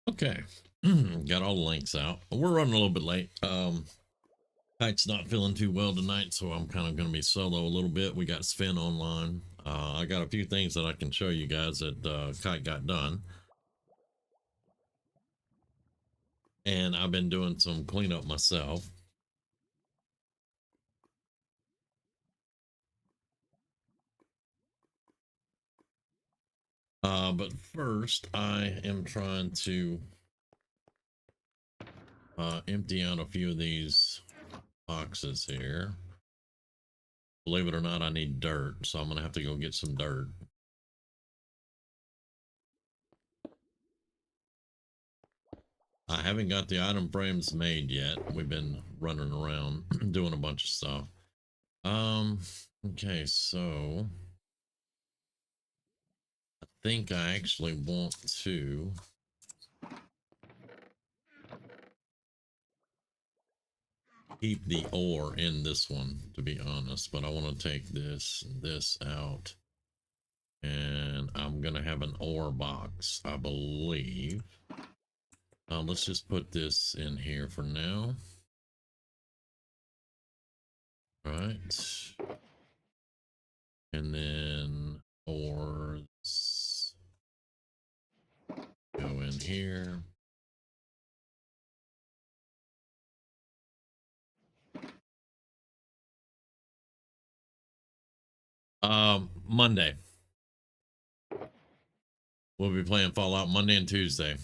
Okay. Got all the links out. We're running a little bit late. Kite's not feeling too well tonight, so I'm kind of going to be solo a little bit. We got Sven online. I got a few things that I can show you guys that Kite got done. And I've been doing some cleanup myself. But first, I am trying to empty out a few of these boxes here. Believe it or not, I need dirt, so I'm going to have to go get some dirt. I haven't got the item frames made yet. We've been running around doing a bunch of stuff. Okay, so I think I actually want to keep the ore in this one, to be honest, but I want to take this out, and I'm gonna have an ore box, I believe. Let's just put this in here for now. All right, and then ores go in here. Monday. We'll be playing Fallout Monday and Tuesday.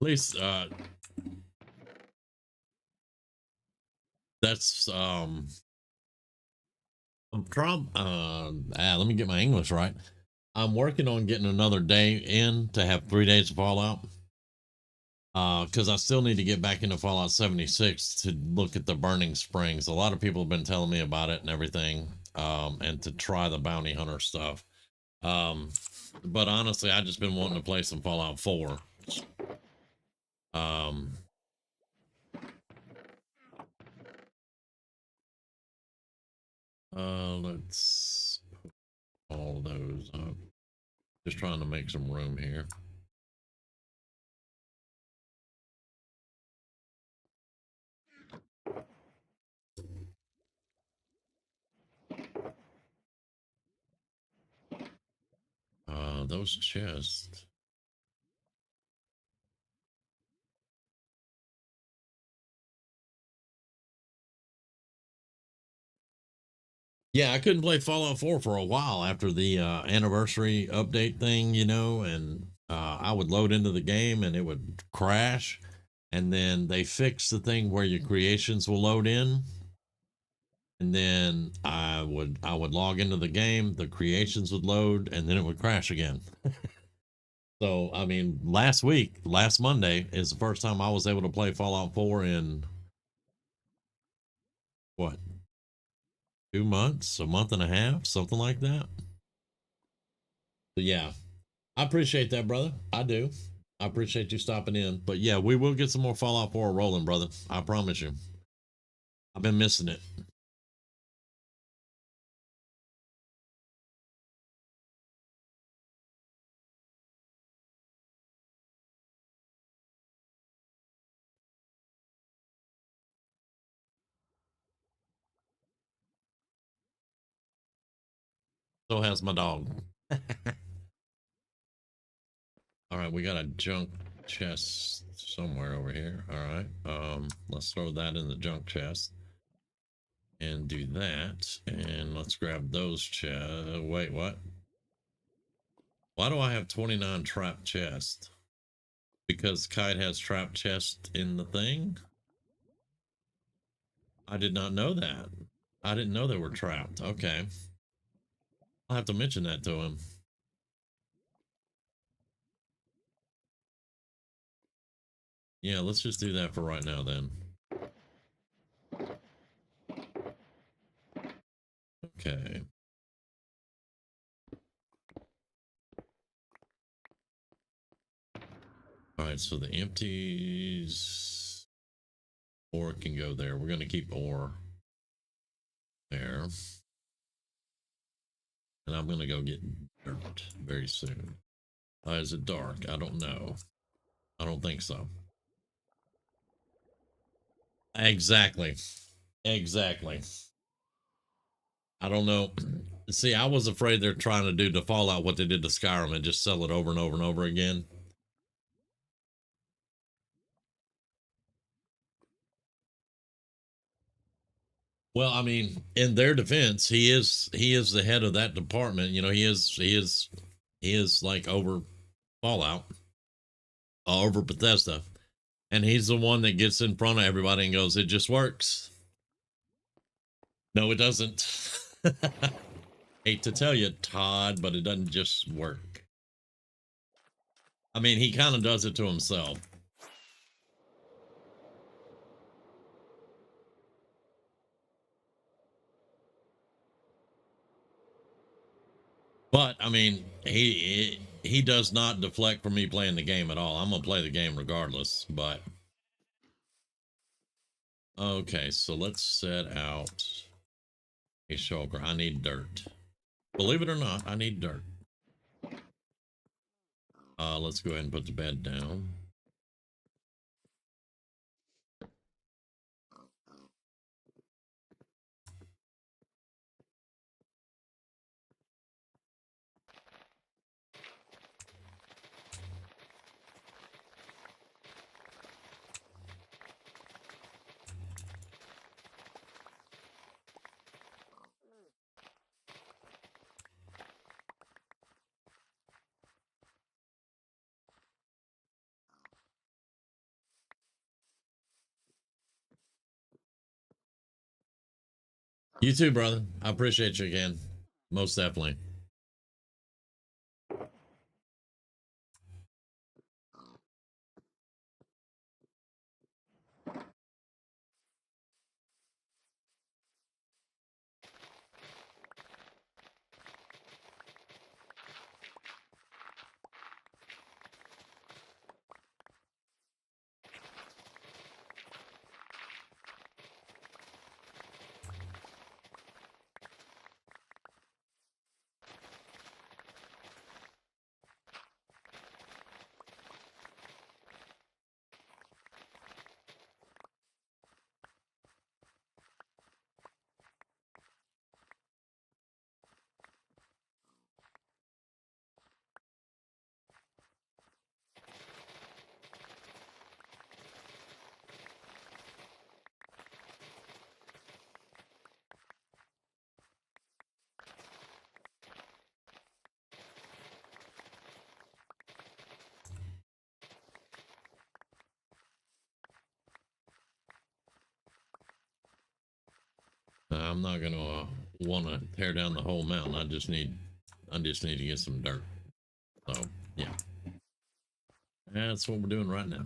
At least that's I'm trying let me get my English right. I'm working on getting another day in to have 3 days of Fallout. Because I still need to get back into Fallout 76 to look at the Burning Springs. A lot of people have been telling me about it and everything, and to try the bounty hunter stuff. But honestly, I just been wanting to play some Fallout 4. Let's put all those up. Just trying to make some room here. Those chests. Yeah, I couldn't play Fallout 4 for a while after the anniversary update thing, you know, and I would load into the game and it would crash. And then they fixed the thing where your creations will load in. And then I would log into the game, the creations would load, and then it would crash again. So I mean, last Monday is the first time I was able to play Fallout 4 in what, 2 months, a month and a half, something like that. But yeah, I appreciate that, brother. I do. I appreciate you stopping in. But yeah, we will get some more Fallout 4 rolling, brother. I promise you. I've been missing it. So has my dog. All right, we got a junk chest somewhere over here. All right. Let's throw that in the junk chest and do that. And let's grab those chests. Wait, what? Why do I have 29 trap chests? Because Kite has trap chest in the thing? I did not know that. I didn't know they were trapped. Okay. I'll have to mention that to him. Yeah, let's just do that for right now then. Okay. All right, so the empties ore can go there. We're going to keep ore there. And I'm going to go get dirt very soon. Is it dark? I don't know. I don't think so. Exactly. Exactly. I don't know. See, I was afraid they're trying to do to Fallout what they did to Skyrim and just sell it over and over and over again. Well, I mean, in their defense, he is the head of that department. You know, he is like over Fallout, over Bethesda, and he's the one that gets in front of everybody and goes, "It just works." No, it doesn't. Hate to tell you, Todd, but it doesn't just work. I mean, he kind of does it to himself. But I mean, he does not deflect from me playing the game at all. I'm gonna play the game regardless. But okay, so let's set out a shulker. I need dirt. Believe it or not, I need dirt. Let's go ahead and put the bed down. You too, brother. I appreciate you again. Most definitely. I'm not gonna want to tear down the whole mountain. I just need to get some dirt. So yeah, that's what we're doing right now.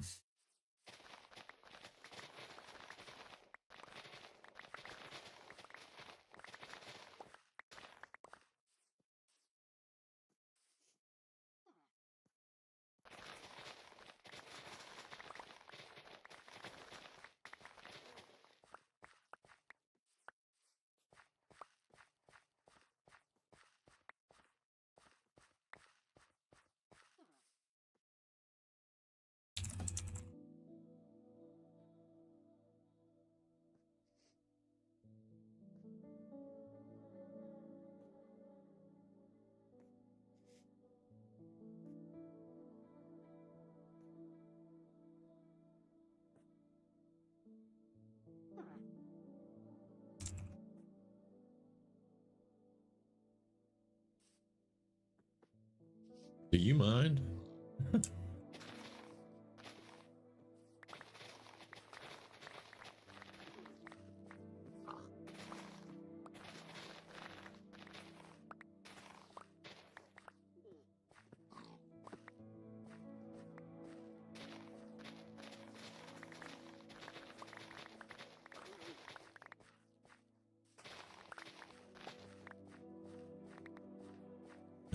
Do you mind?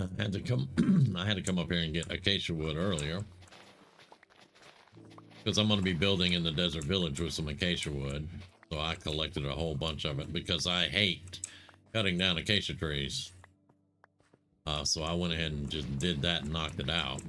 I had to come. I had to come up here and get acacia wood earlier. because I'm going to be building in the desert village with some acacia wood. So I collected a whole bunch of it because I hate cutting down acacia trees. So I went ahead and just did that and knocked it out.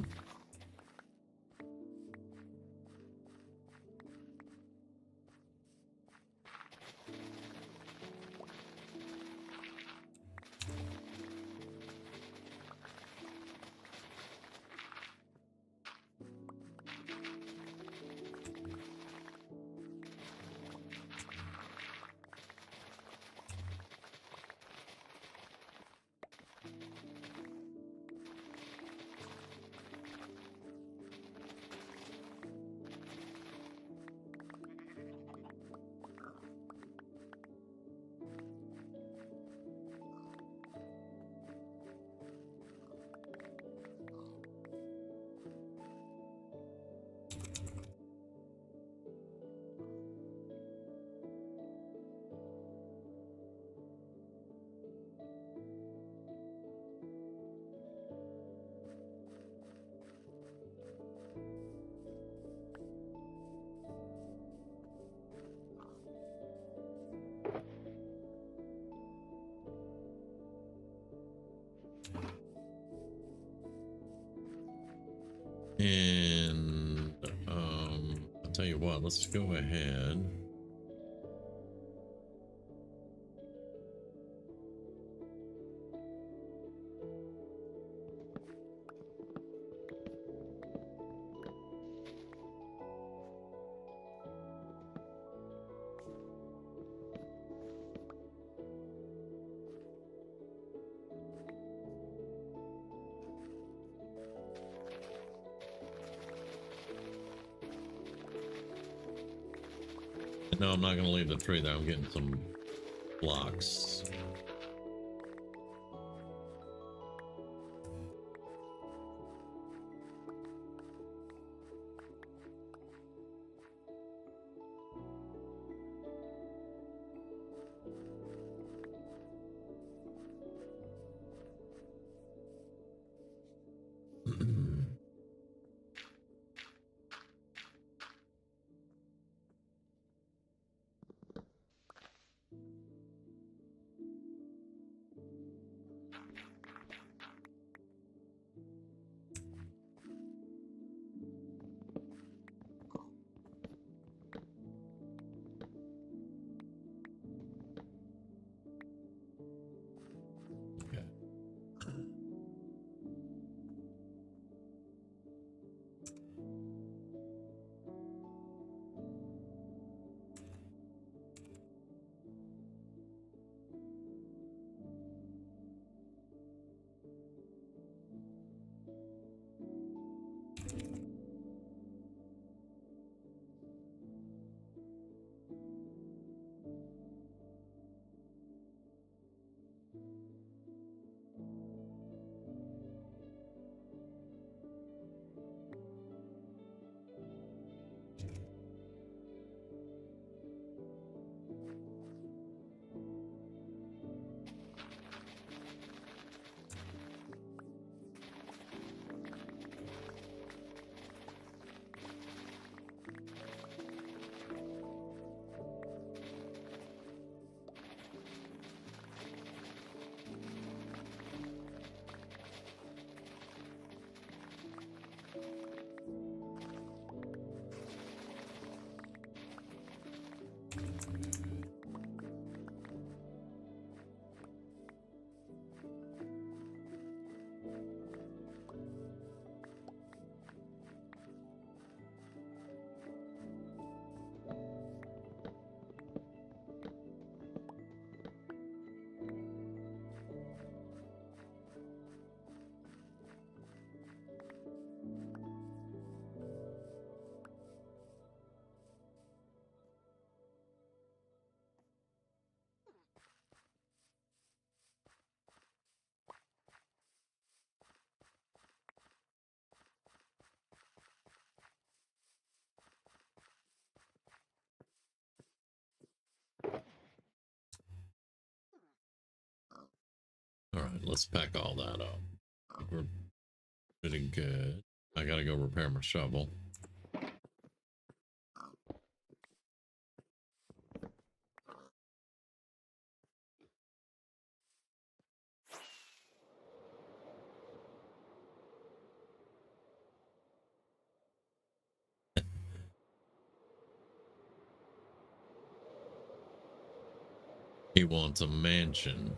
And I'll tell you what, let's go ahead. No, I'm not going to leave the tree there. I'm getting some blocks. All right, let's pack all that up. We're pretty good. I gotta go repair my shovel. He wants a mansion.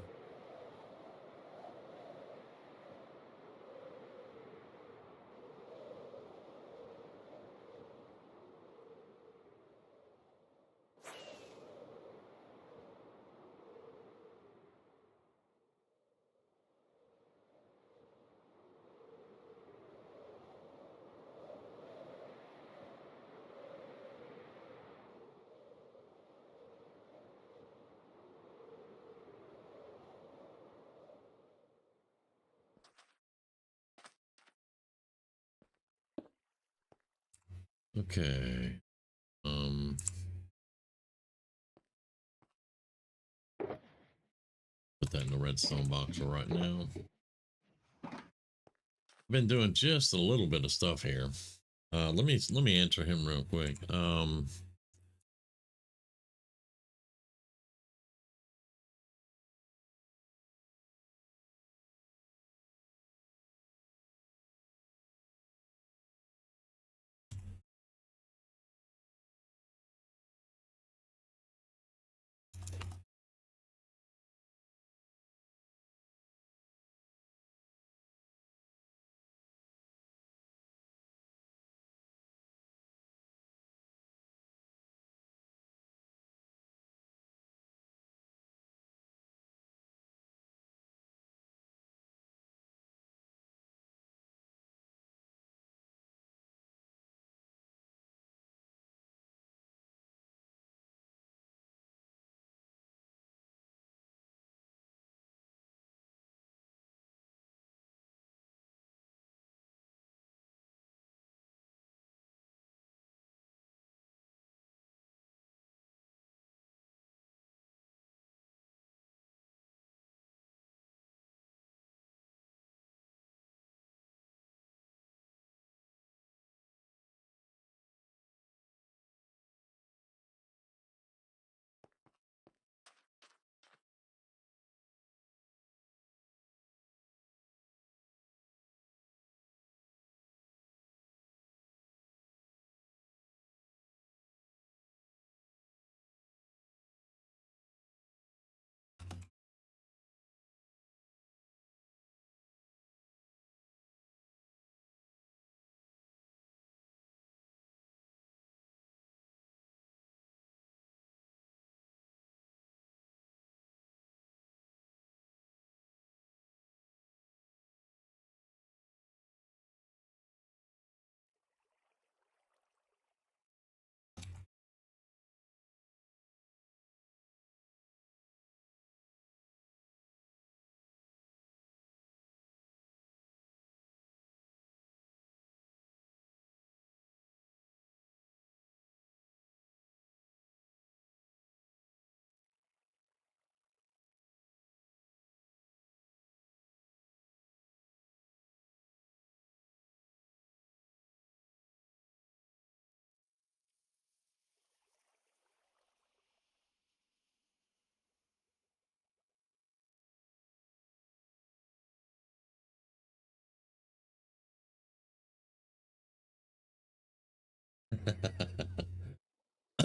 Okay. Put that in the redstone box for right now. Been doing just a little bit of stuff here. Let me answer him real quick.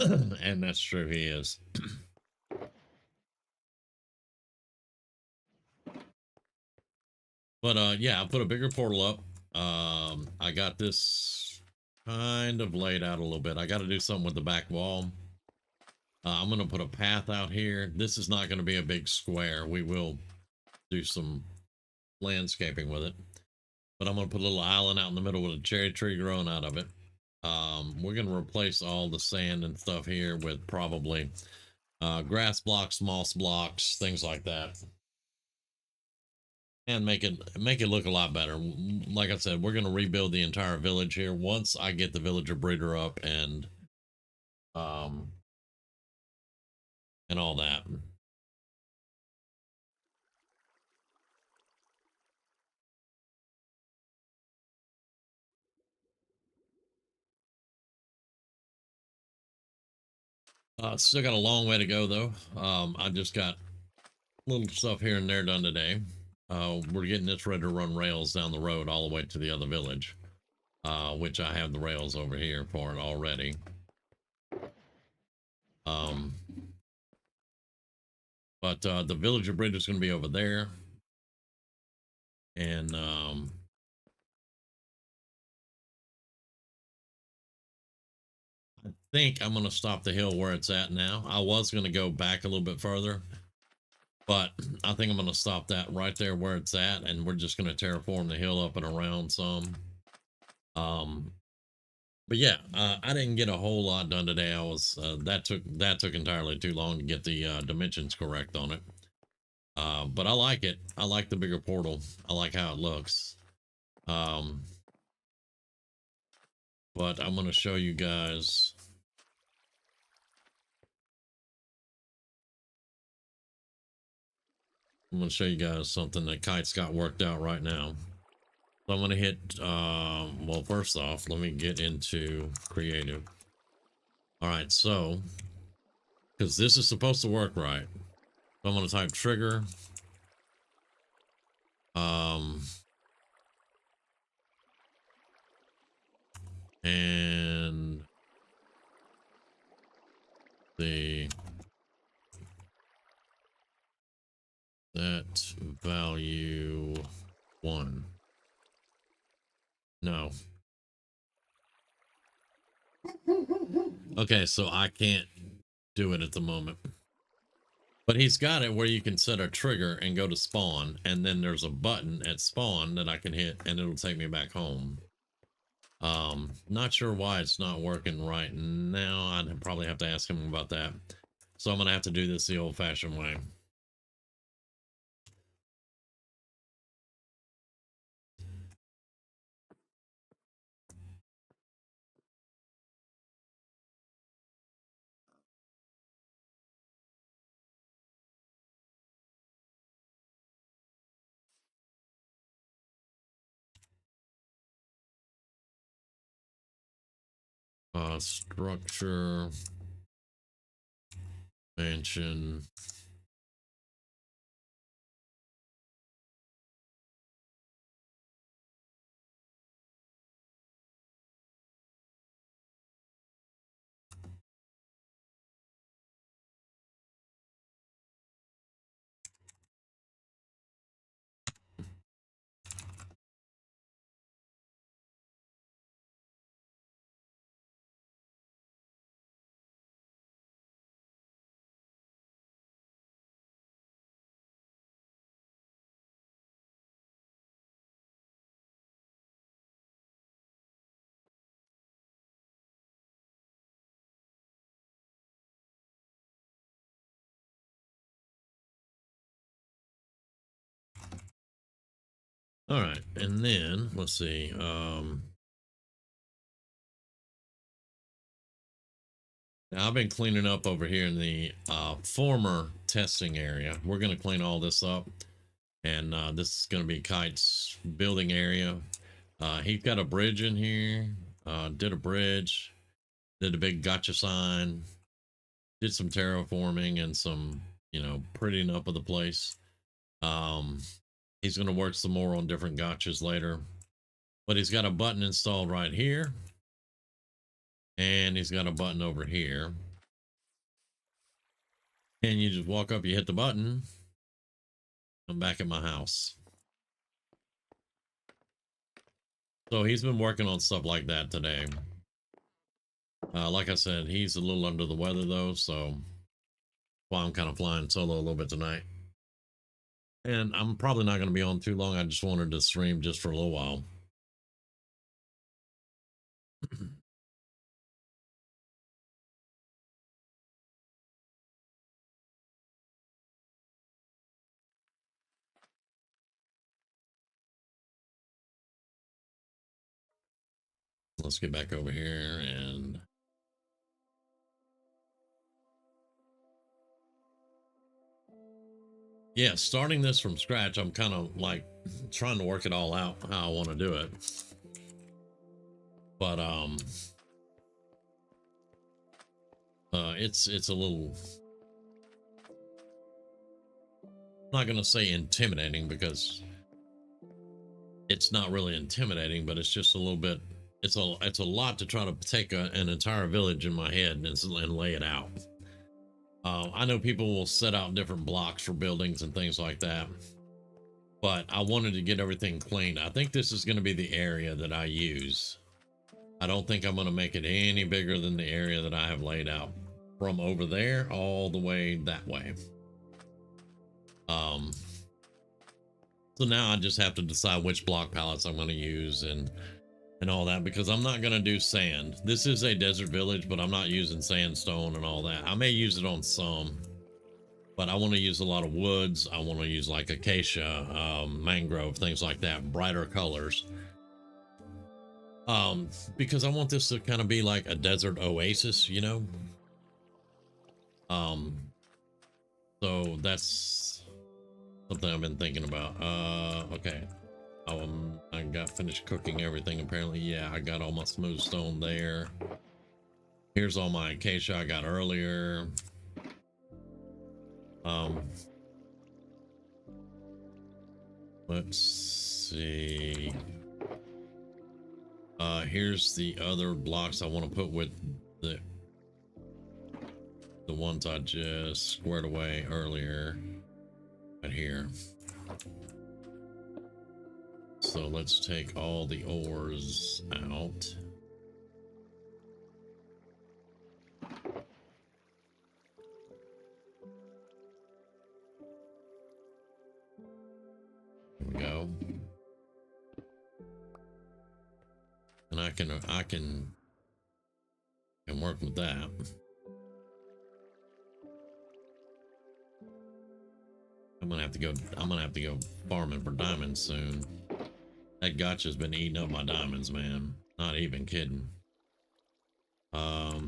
And that's true, he is. But yeah, I put a bigger portal up. I got this kind of laid out a little bit. I got to do something with the back wall. I'm going to put a path out here. This is not going to be a big square. We will do some landscaping with it. But I'm going to put a little island out in the middle with a cherry tree growing out of it. We're going to replace all the sand and stuff here with probably grass blocks, moss blocks, things like that. And make it look a lot better. Like I said, we're going to rebuild the entire village here once I get the villager breeder up um and all that. Still got a long way to go though. I just got little stuff here and there done today. We're getting this ready to run rails down the road all the way to the other village, which I have the rails over here for it already. Um, But the villager bridge is going to be over there. And I think I'm going to stop the hill where it's at now. I was going to go back a little bit further, but I think I'm going to stop that right there where it's at, and we're just going to terraform the hill up and around some. But yeah, I didn't get a whole lot done today. I was that took entirely too long to get the dimensions correct on it. But I like it. I like the bigger portal. I like how it looks. But I'm going to show you guys. I'm going to show you guys something that Kite's got worked out right now. So I'm going to hit, well, first off, let me get into creative. All right, so, because this is supposed to work right. So I'm going to type trigger. And that value 1. No. Okay, so I can't do it at the moment. But he's got it where you can set a trigger and go to spawn, and then there's a button at spawn that I can hit and it'll take me back home. Not sure why it's not working right now. I'd probably have to ask him about that. So I'm gonna have to do this the old-fashioned way. Structure, mansion. All right, and then let's see. Now I've been cleaning up over here in the former testing area. We're going to clean all this up, and this is going to be Kite's building area. He's got a bridge in here. Did a bridge, did a big gotcha sign, did some terraforming and some, you know, prettying up of the place. He's going to work some more on different gotchas later, but he's got a button installed right here, and he's got a button over here, and you just walk up, you hit the button. I'm back at my house. So he's been working on stuff like that today. Like I said, he's a little under the weather though, so well, I'm kind of flying solo a little bit tonight. And I'm probably not going to be on too long. I just wanted to stream just for a little while. Let's get back over here and yeah, starting this from scratch, I'm kind of like trying to work it all out how I want to do it. But it's a little, I'm not gonna say intimidating because it's not really intimidating, but it's just a little bit, it's a lot to try to take an entire village in my head and lay it out. I know people will set out different blocks for buildings and things like that, but I wanted to get everything cleaned. I think this is going to be the area that I use. I don't think I'm going to make it any bigger than the area that I have laid out from over there all the way that way. So now I just have to decide which block palettes I'm going to use and all that, because I'm not going to do sand. This is a desert village, but I'm not using sandstone and all that. I may use it on some, but I want to use a lot of woods. I want to use like acacia, mangrove, things like that, brighter colors. Because I want this to kind of be like a desert oasis, you know? So that's something I've been thinking about. Okay. I got finished cooking everything apparently. Yeah, I got all my smooth stone there. Here's all my acacia I got earlier. Let's see. Here's the other blocks I want to put with the ones I just squared away earlier. Right here. So let's take all the ores out. There we go. And I can work with that. I'm gonna have to go farming for diamonds soon. That gotcha's been eating up my diamonds, man. Not even kidding.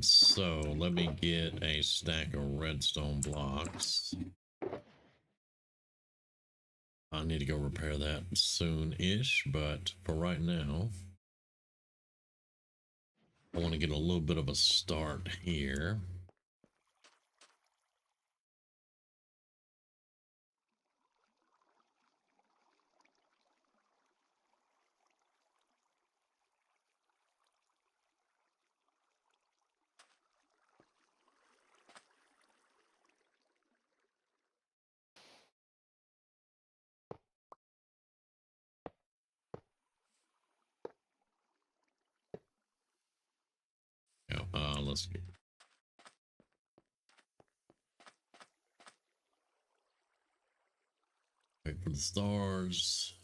So let me get a stack of redstone blocks. I need to go repair that soon-ish, but for right now, I want to get a little bit of a start here. Let's get wait for the stars.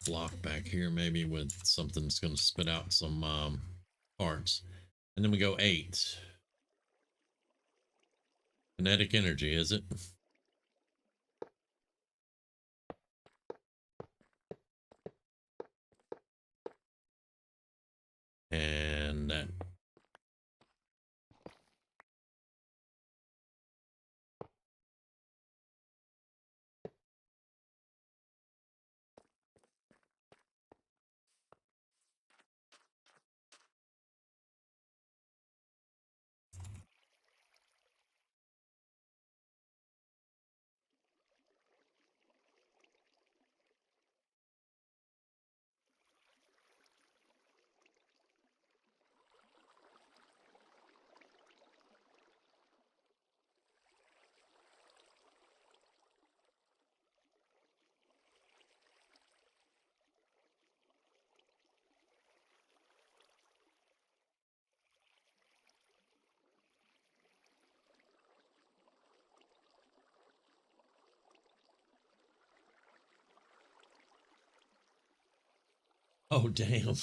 Block back here maybe with something that's going to spit out some parts, and then we go 8 kinetic energy, is it? And that oh damn.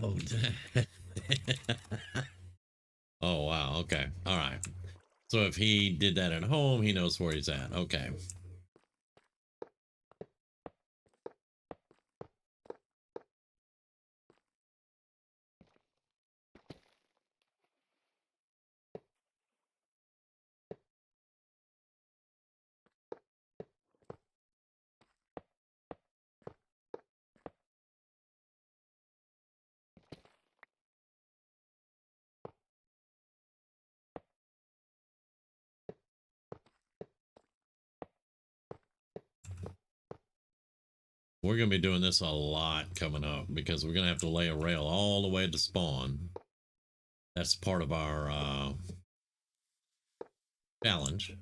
Oh damn. Oh wow, okay. All right. So if he did that at home, he knows where he's at. Okay. We're going to be doing this a lot coming up because we're going to have to lay a rail all the way to spawn. That's part of our challenge.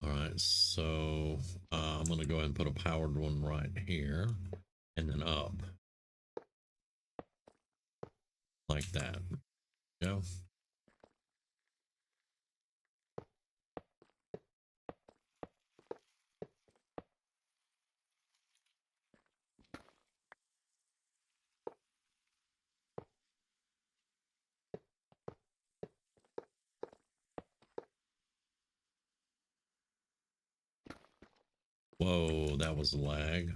All right, so I'm going to go ahead and put a powered one right here and then up like that. Go. Whoa, that was a lag.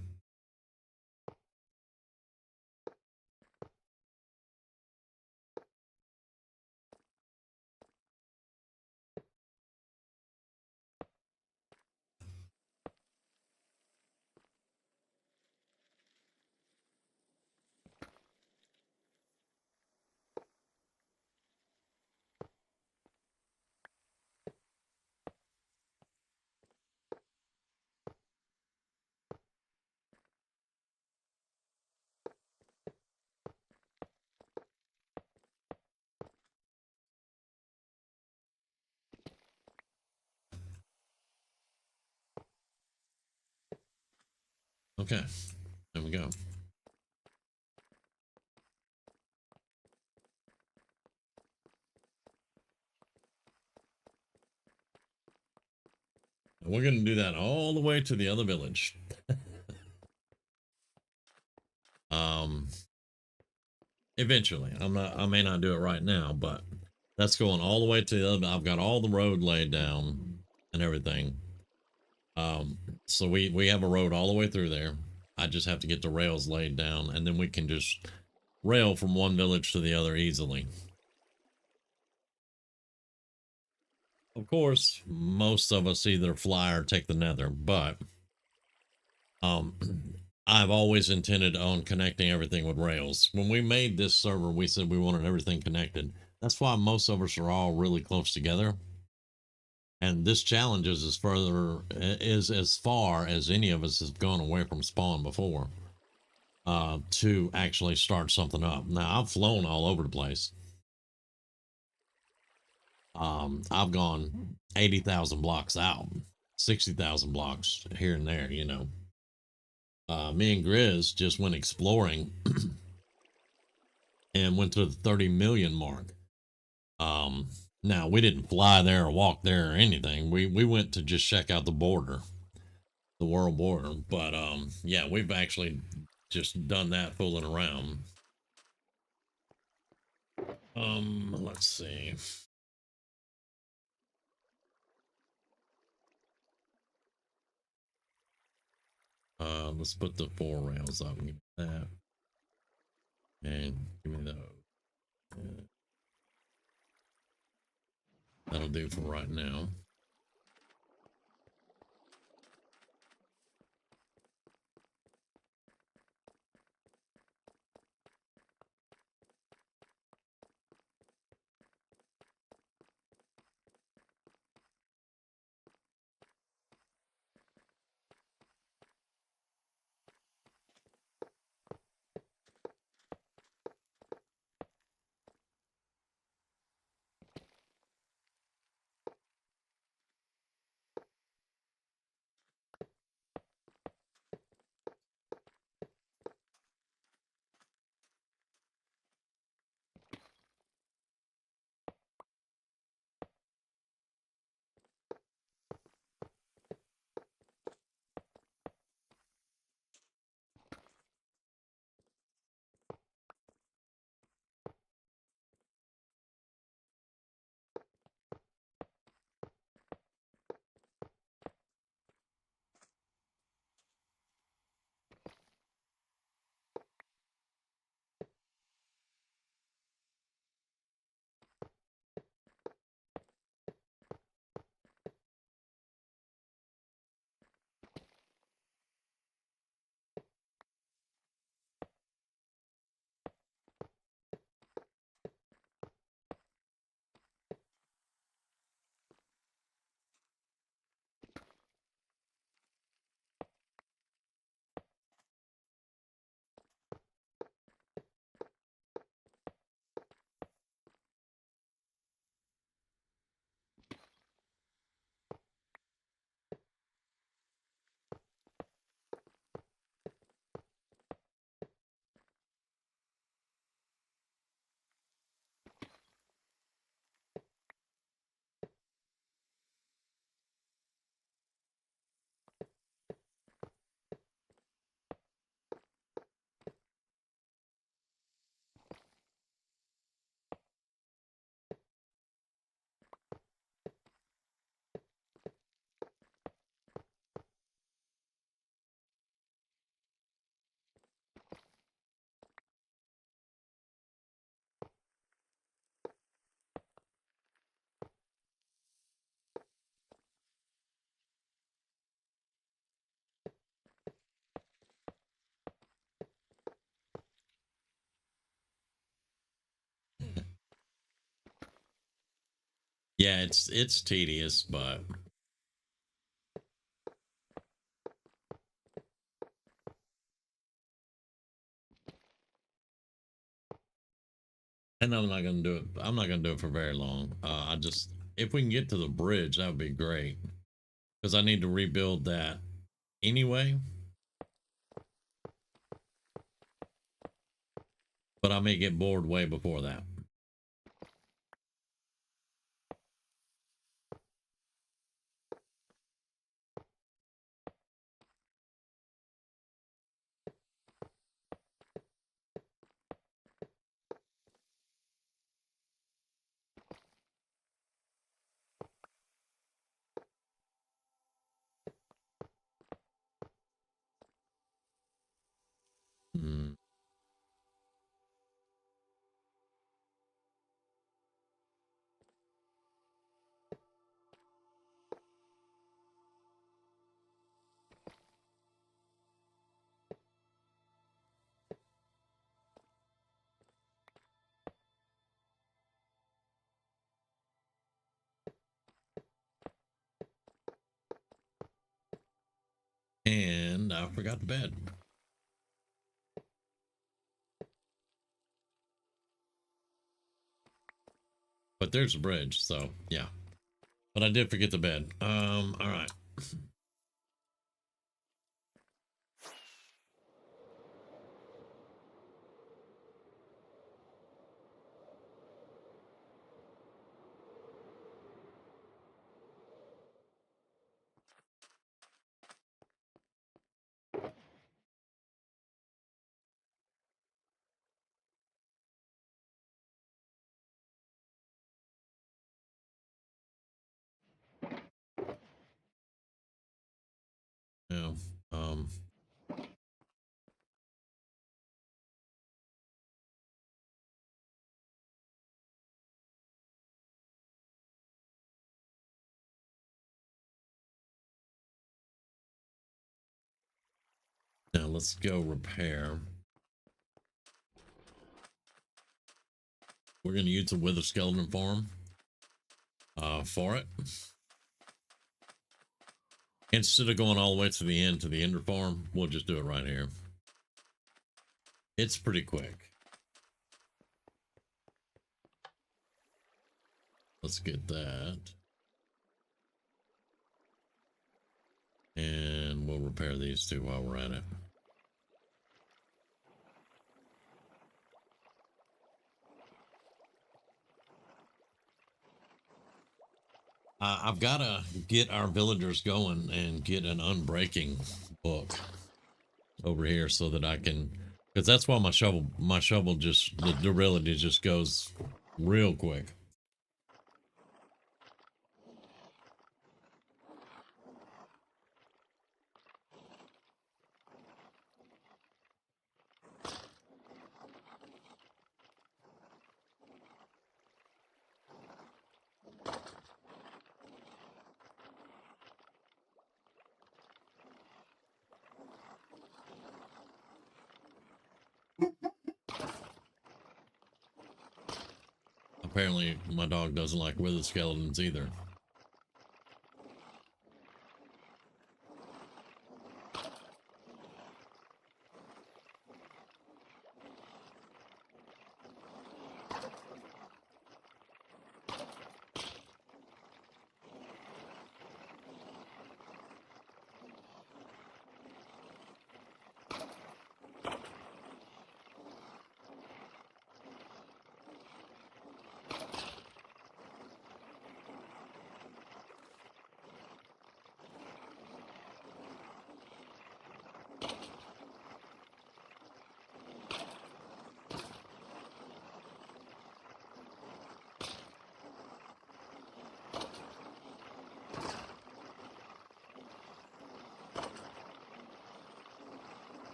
Okay, there we go. And we're going to do that all the way to the other village. um, Eventually. I may not do it right now, but that's going all the way to the other. I've got all the road laid down and everything. Um, so we have a road all the way through there. I just have to get the rails laid down, and then we can just rail from one village to the other easily. Of course, most of us either fly or take the nether, but um, I've always intended on connecting everything with rails. When we made this server, we said we wanted everything connected. That's why most of us are all really close together. And this challenge is as far as any of us has gone away from spawn before. To actually start something up. Now I've flown all over the place. I've gone 80,000 blocks out, 60,000 blocks here and there, you know. Me and Grizz just went exploring and went to the 30 million mark. Now we didn't fly there or walk there or anything. We went to just check out the border, the world border. But yeah, we've actually just done that fooling around. Let's see. Let's put the 4 rails up. Give me that. And give me those. Yeah, that'll do for right now. Yeah, it's tedious, but and I'm not gonna do it. I'm not gonna do it for very long. I just if we can get to the bridge, that would be great because I need to rebuild that anyway. But I may get bored way before that. Mm. And I forgot the bed. But there's a bridge, so yeah. But I did forget the bed. All right. Yeah. Um. Now let's go repair. We're gonna use the wither skeleton farm. For it. Instead of going all the way to the end to the ender farm, we'll just do it right here. It's pretty quick. Let's get that. And we'll repair these two while we're at it. I've got to get our villagers going and get an unbreaking book over here so that I can, because that's why my shovel just, the durability just goes real quick. Apparently my dog doesn't like wither skeletons either.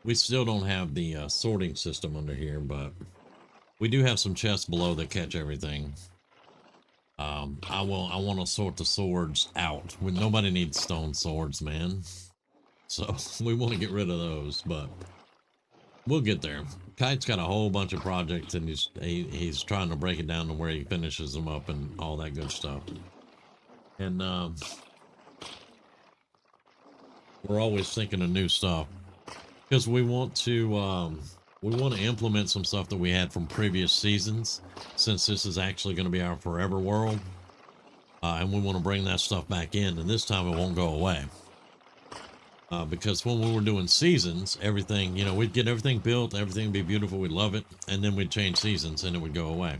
We still don't have the sorting system under here, but we do have some chests below that catch everything. I want to sort the swords out. Nobody needs stone swords, man. So we want to get rid of those, but we'll get there. Kite's got a whole bunch of projects, and he's trying to break it down to where he finishes them up and all that good stuff. And we're always thinking of new stuff because we want to implement some stuff that we had from previous seasons, since this is actually going to be our forever world, and we want to bring that stuff back in. And this time it won't go away. Because when we were doing seasons, everything, you know, we'd get everything built, everything would be beautiful, we'd love it, and then we'd change seasons and it would go away.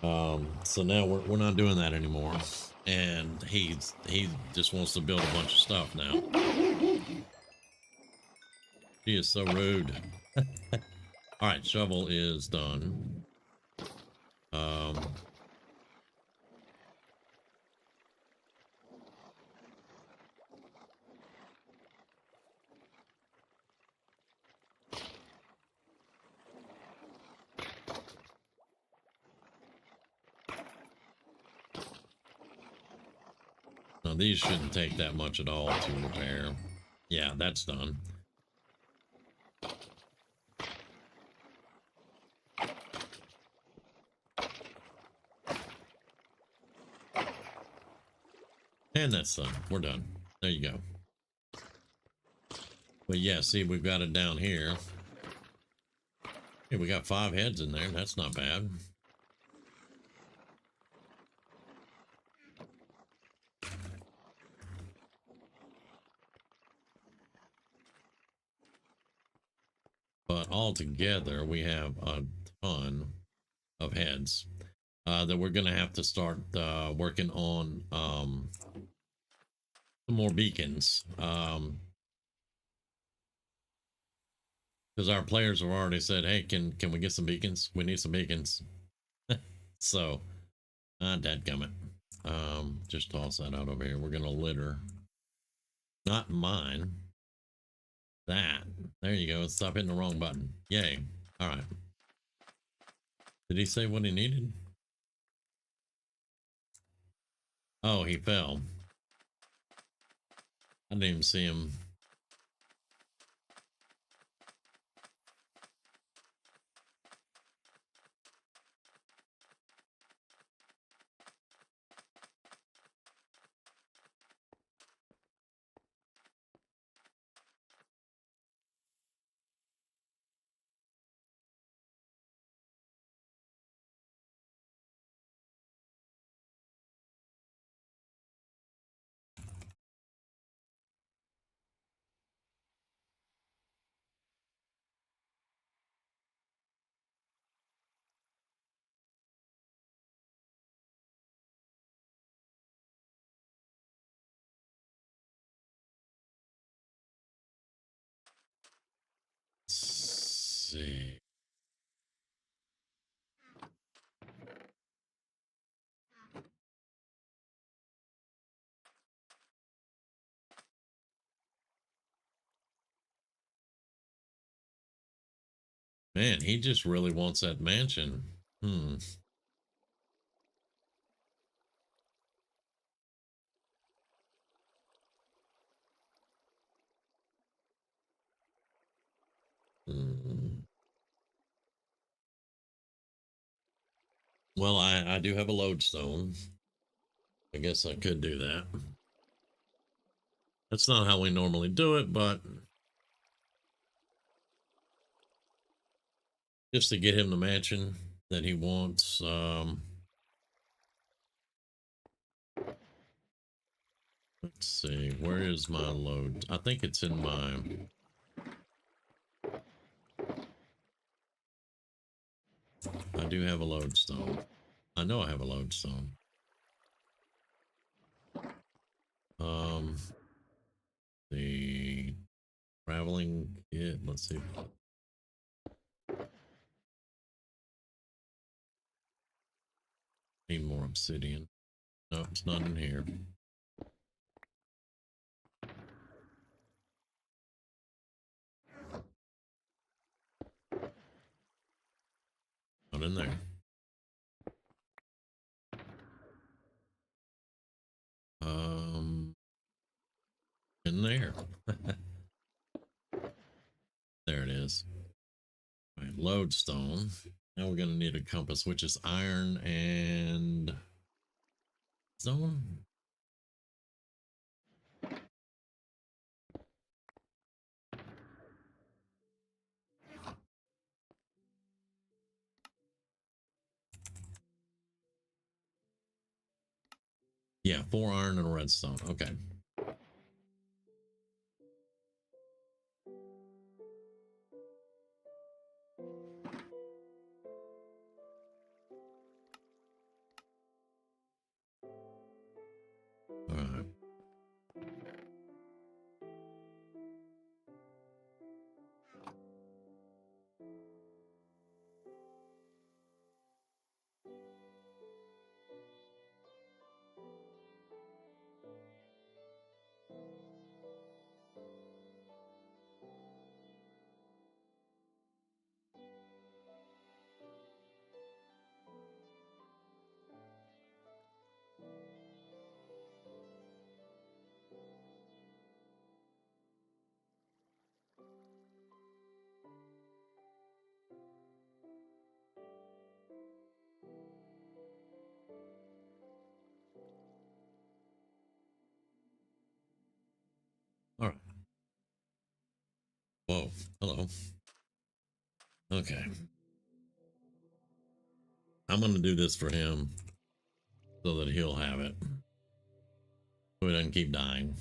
So now we're not doing that anymore, and he just wants to build a bunch of stuff now. She is so rude. All right, shovel is done. Now these shouldn't take that much at all to repair. Yeah, that's done. And that's done. We're done. There you go. But yeah, see, we've got it down here. Hey, we got 5 heads in there. That's not bad. But altogether, we have a ton of heads that we're going to have to start working on some more beacons. Because our players have already said, hey, can we get some beacons? We need some beacons. So, dadgummit. Just toss that out over here. We're going to litter. Not mine. That. There you go. Stop hitting the wrong button. Yay. All right. Did he say what he needed? Oh, he fell. I didn't even see him. Let's see. Man, he just really wants that mansion. Hmm. Hmm. Well, I do have a lodestone. I guess I could do that. That's not how we normally do it, but just to get him the mansion that he wants. Let's see, where is my load? I think it's in my... I do have a lodestone. I know I have a lodestone. The traveling kit, let's see. Need more obsidian. No, it's not in here. Not in there. In there. There it is. All right, lodestone. Now we're gonna need a compass, which is iron and stone. Yeah, 4 iron and a redstone. Okay. All right. All right. Whoa. Hello. Okay. I'm gonna do this for him so that he'll have it. So he doesn't keep dying.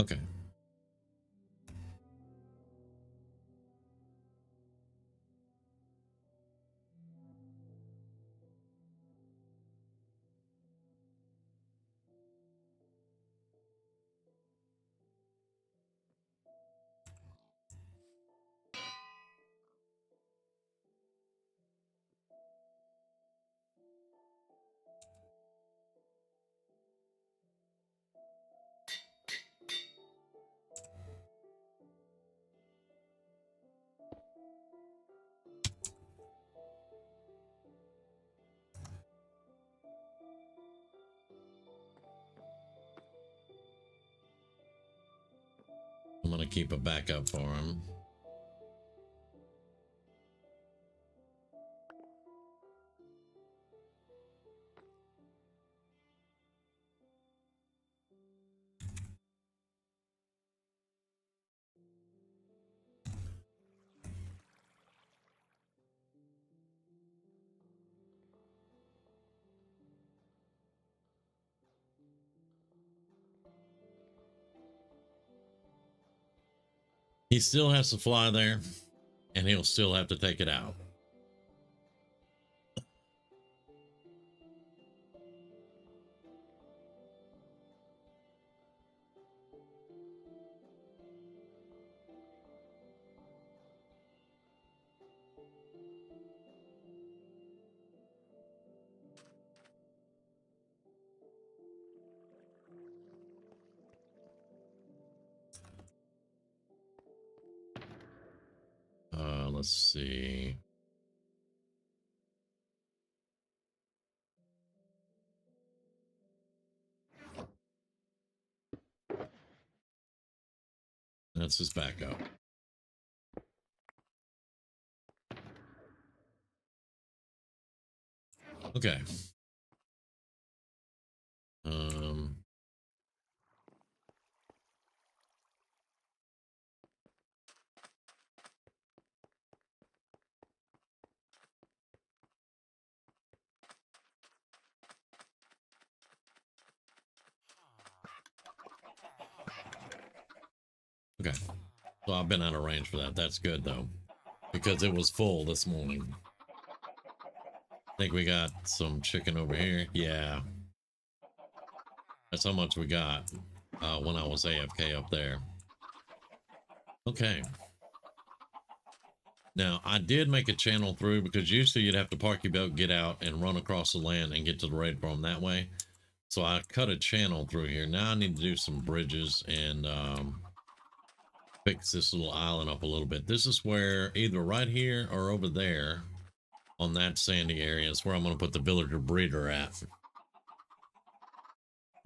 Okay. I'm gonna keep a backup for him. He still has to fly there, and he'll still have to take it out. Let's see. That's his backup. Okay. Um, Okay. So I've been out of range for that. That's good though, because it was full this morning. I think we got some chicken over here. Yeah. That's how much we got when I was AFK up there. Okay. Now, I did make a channel through because usually you'd have to park your boat, get out, and run across the land and get to the raid farm that way. So I cut a channel through here. Now I need to do some bridges and fix this little island up a little bit. This is where either right here or over there on that sandy area is where I'm going to put the villager breeder at.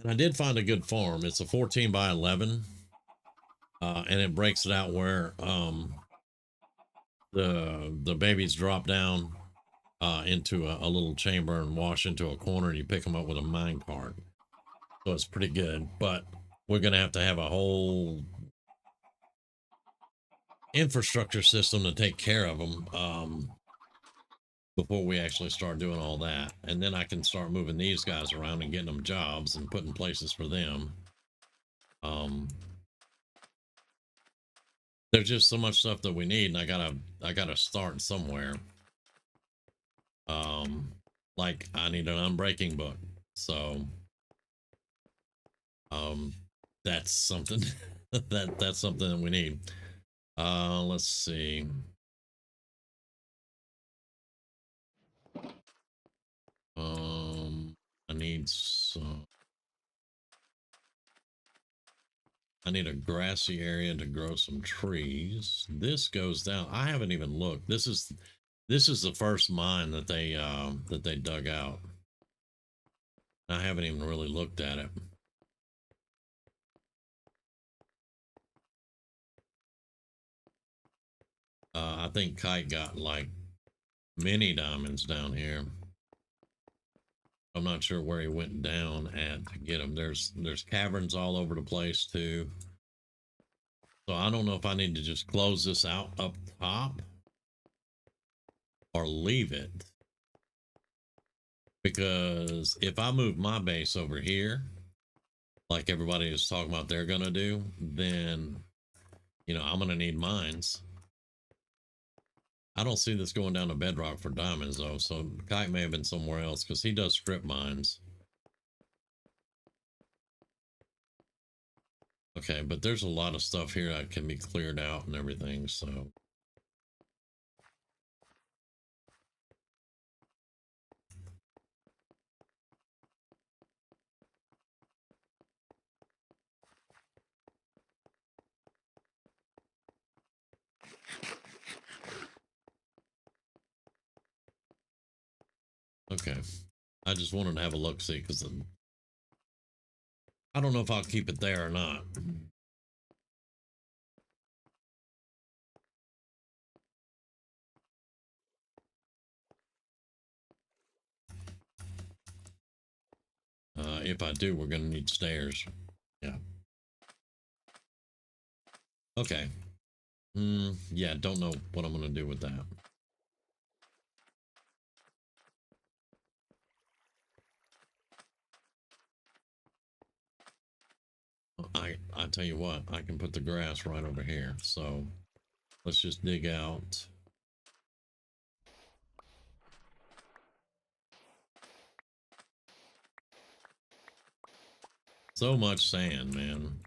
And I did find a good farm. It's a 14 by 11. And it breaks it out where the babies drop down into a little chamber and wash into a corner, and you pick them up with a mine cart. So it's pretty good, but we're going to have a whole infrastructure system to take care of them before we actually start doing all that. And then I can start moving these guys around and getting them jobs and putting places for them. There's just so much stuff that we need, and I gotta start somewhere. Like I need an unbreaking book, so that's something that's something that we need. Let's see. I need some. I need a grassy area to grow some trees. This goes down. I haven't even looked. This is the first mine that they dug out. I haven't even really looked at it. I think Kite got like many diamonds down here. I'm not sure where he went down at to get them. There's caverns all over the place too. So I don't know if I need to just close this out up top or leave it. Because if I move my base over here, like everybody is talking about they're gonna do, then you know I'm gonna need mines. I don't see this going down to bedrock for diamonds though, so Kite may have been somewhere else because he does strip mines. Okay, but there's a lot of stuff here that can be cleared out and everything, so. Okay, I just wanted to have a look, see, because I don't know if I'll keep it there or not. If I do, we're gonna need stairs. Yeah. Okay. Yeah, don't know what I'm gonna do with that. I tell you what, I can put the grass right over here. So let's just dig out. So much sand, man.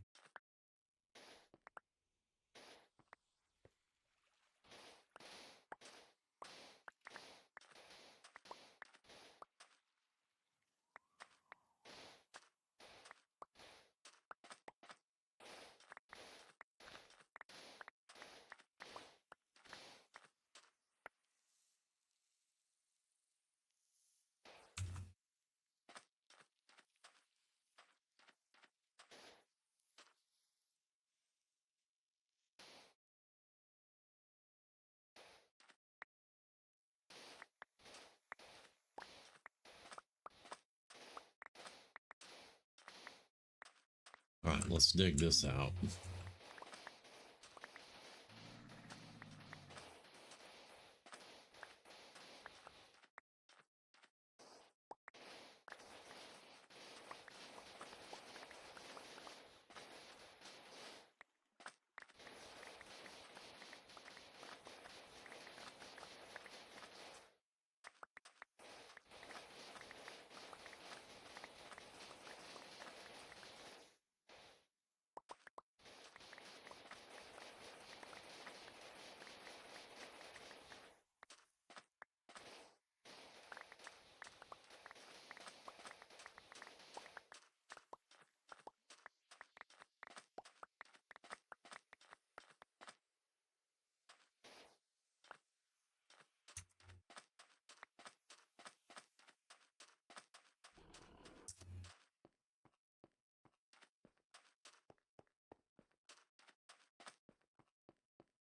All right, let's dig this out.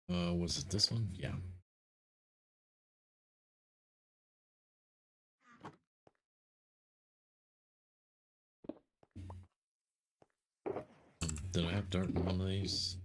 Was it this one? Yeah. Did I have dirt in one of these?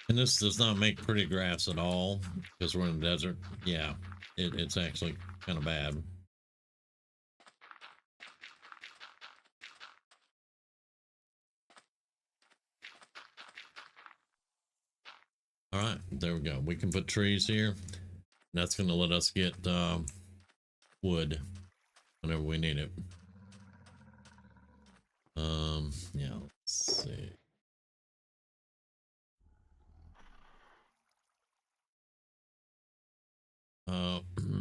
And this does not make pretty graphs at all because we're in the desert. Yeah, it's actually kind of bad. All right, there we go. We can put trees here. That's going to let us get wood whenever we need it. Yeah, let's see.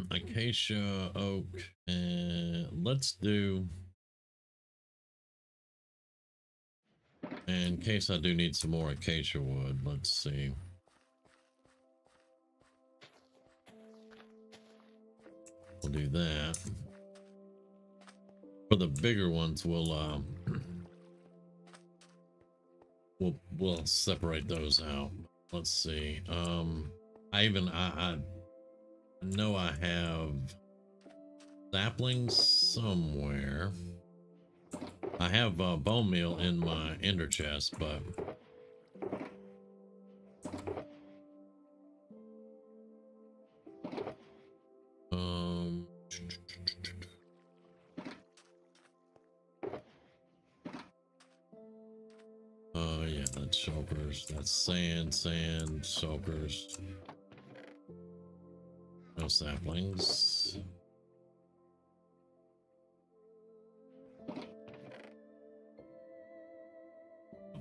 Acacia, oak, and let's do, in case I do need some more acacia wood, let's see. We'll do that. For the bigger ones, we'll separate those out. Let's see. I know I have saplings somewhere. I have bone meal in my ender chest, but yeah, that's shulkers. That's sand, shulkers. No saplings.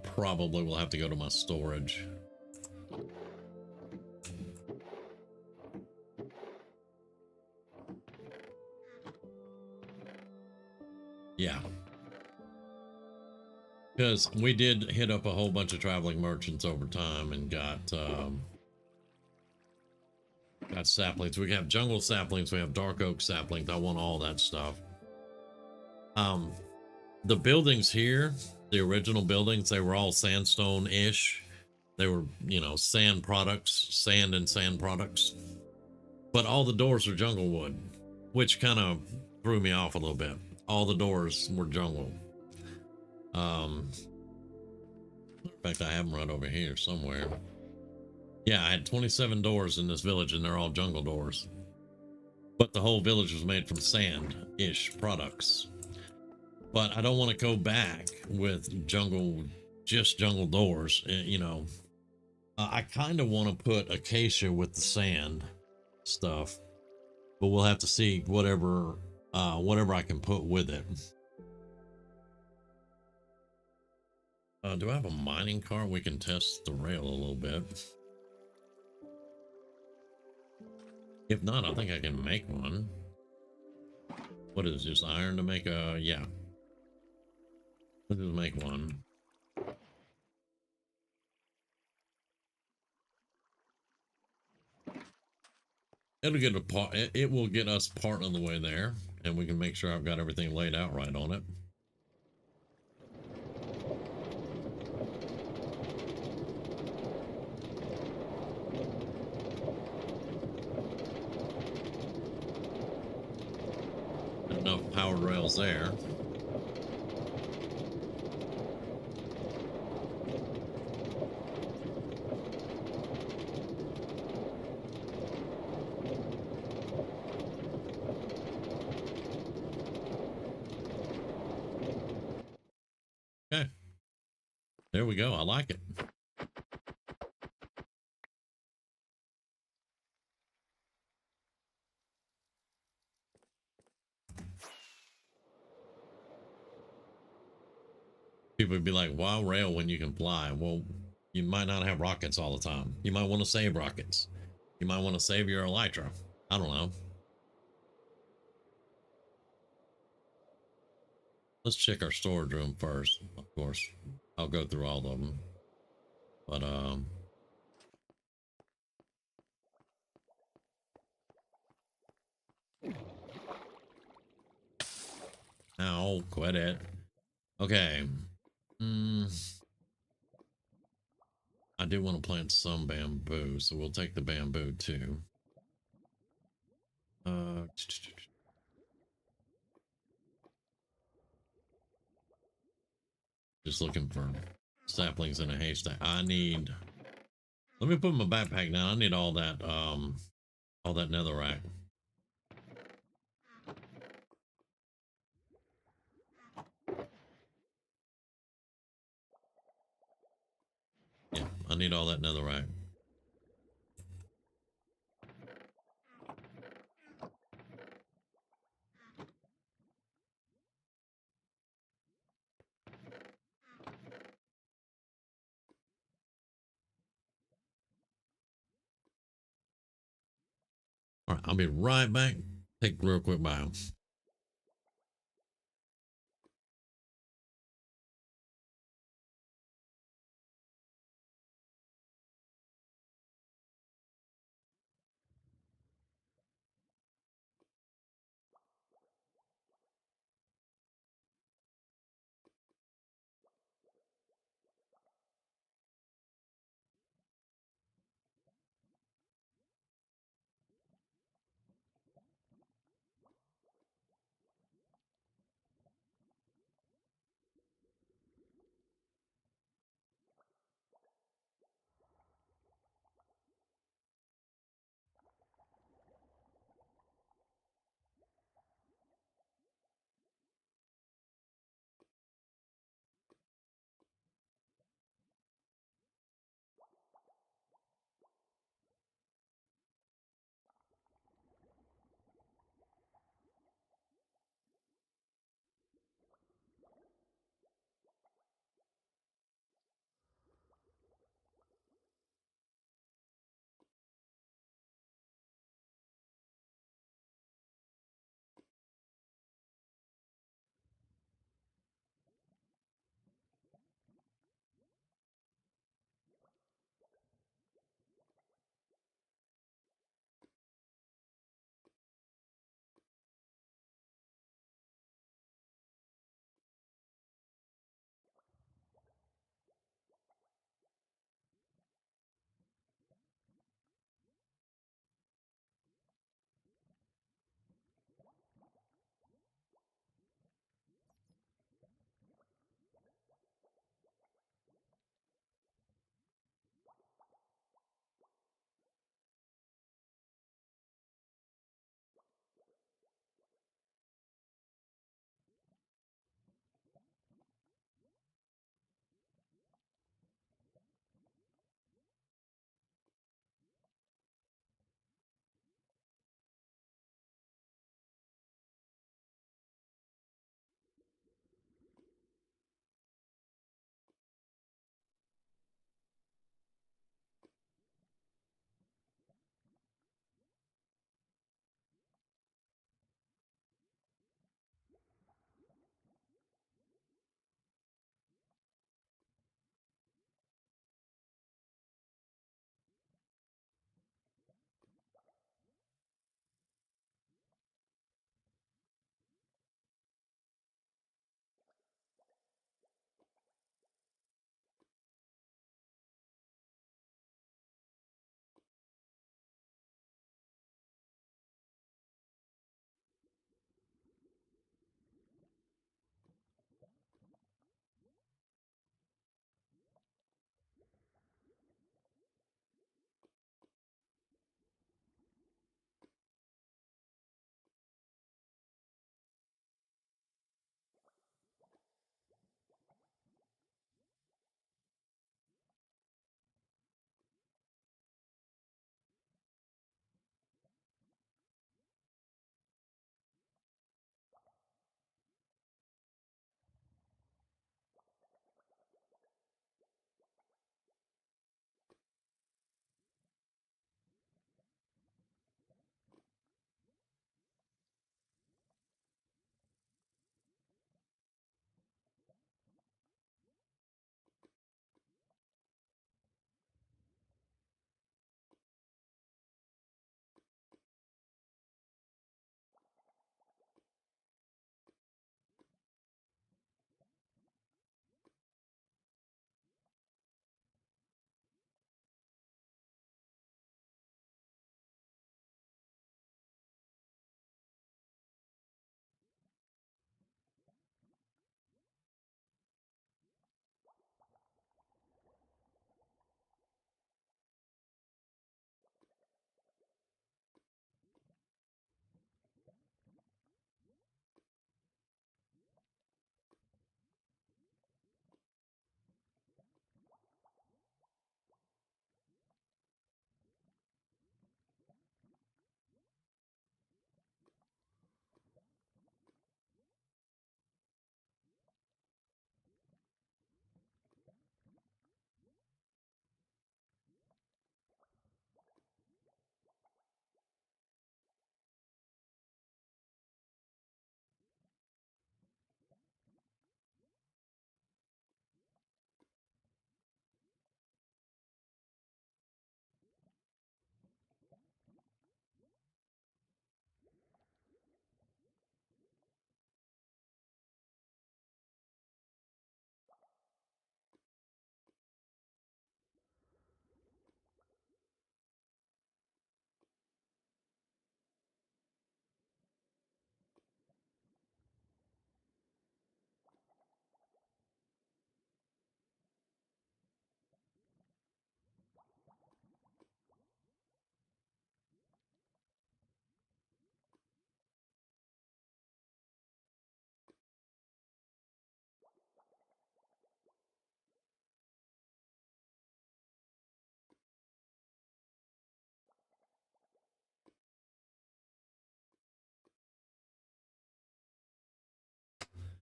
Probably will have to go to my storage. Yeah. Because we did hit up a whole bunch of traveling merchants over time and got saplings. We have jungle saplings. We have dark oak saplings. I want all that stuff. Um, the buildings here, the original buildings, they were all sandstone-ish. They were, you know, sand products, sand and sand products. But all the doors are jungle wood, which kind of threw me off a little bit. All the doors were jungle. In fact, I have them right over here somewhere. Yeah, I had 27 doors in this village, and they're all jungle doors. But the whole village was made from sand-ish products. But I don't want to go back with just jungle doors. You know, I kind of want to put acacia with the sand stuff, but we'll have to see whatever I can put with it. Do I have a mining cart? We can test the rail a little bit. If not, I think I can make one. What is this, iron to make a... Yeah. Let's just make one. It'll get a part. It will get us part of the way there, and we can make sure I've got everything laid out right on it. Enough powered rails there. Okay. There we go. I like it. People would be like, why rail when you can fly? Well, you might not have rockets all the time. You might want to save rockets. You might want to save your elytra. I don't know. Let's check our storage room first. Of course, I'll go through all of them. But, ow, quit it. Okay. I do want to plant some bamboo, so we'll take the bamboo too. Just looking for saplings in a haystack. Let me put my backpack down. I need all that netherrack. Yeah, I need all that netherrack. All right, I'll be right back. Take a real quick bio.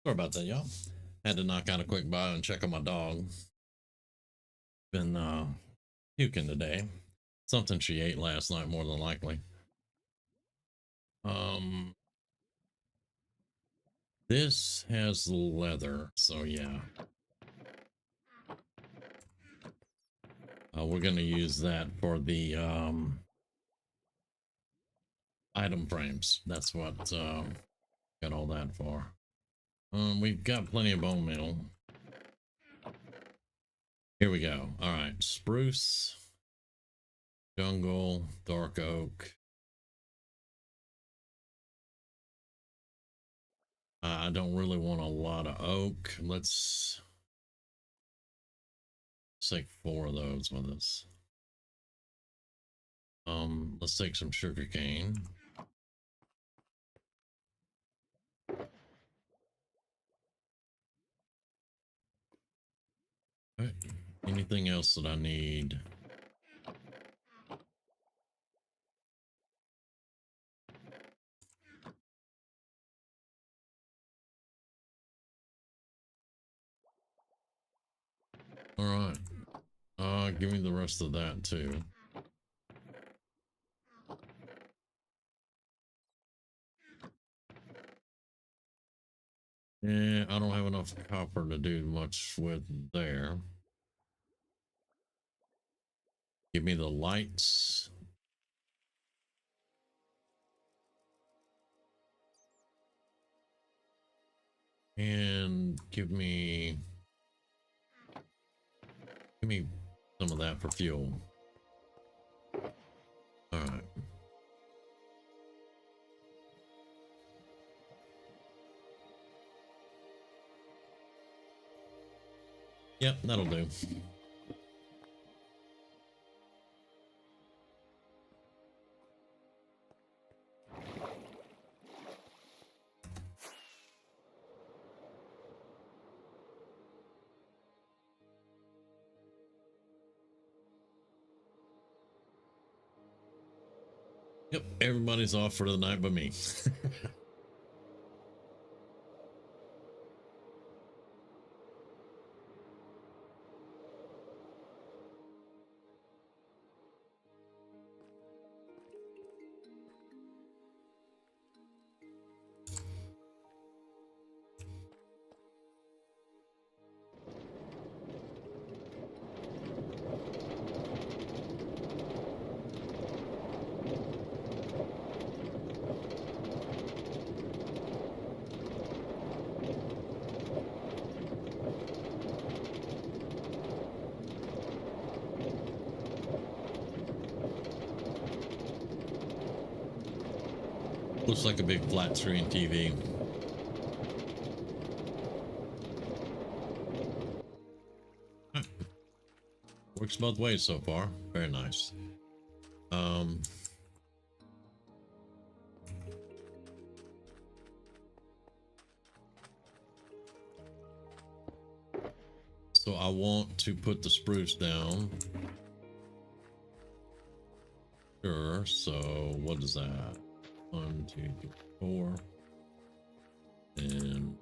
Sorry about that, y'all. Had to knock out a quick bio and check on my dog. Been puking today. Something she ate last night, more than likely. This has leather, so yeah. We're gonna use that for the item frames. That's what got all that for. We've got plenty of bone meal. Here we go. All right, spruce, jungle, dark oak. I don't really want a lot of oak. Let's take 4 of those with us. Let's take some sugar cane. Okay. Anything else that I need? All right. Give me the rest of that too. Yeah, I don't have enough copper to do much with there. Give me the lights. And give me some of that for fuel. All right. Yep, that'll do. Yep, everybody's off for the night but me. Looks like a big flat screen TV. Works both ways so far. Very nice. So I want to put the spruce down. Sure. So what is that? 1, 2, 3, 4. And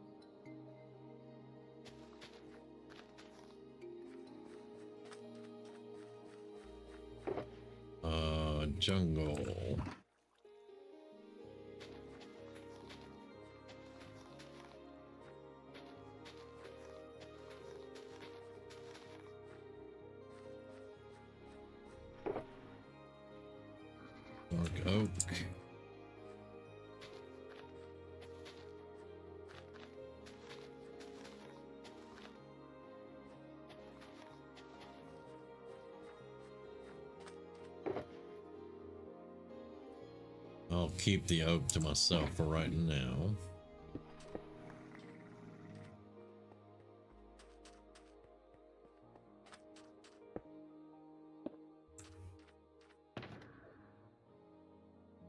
jungle. Dark oak. I'll keep the oak to myself for right now.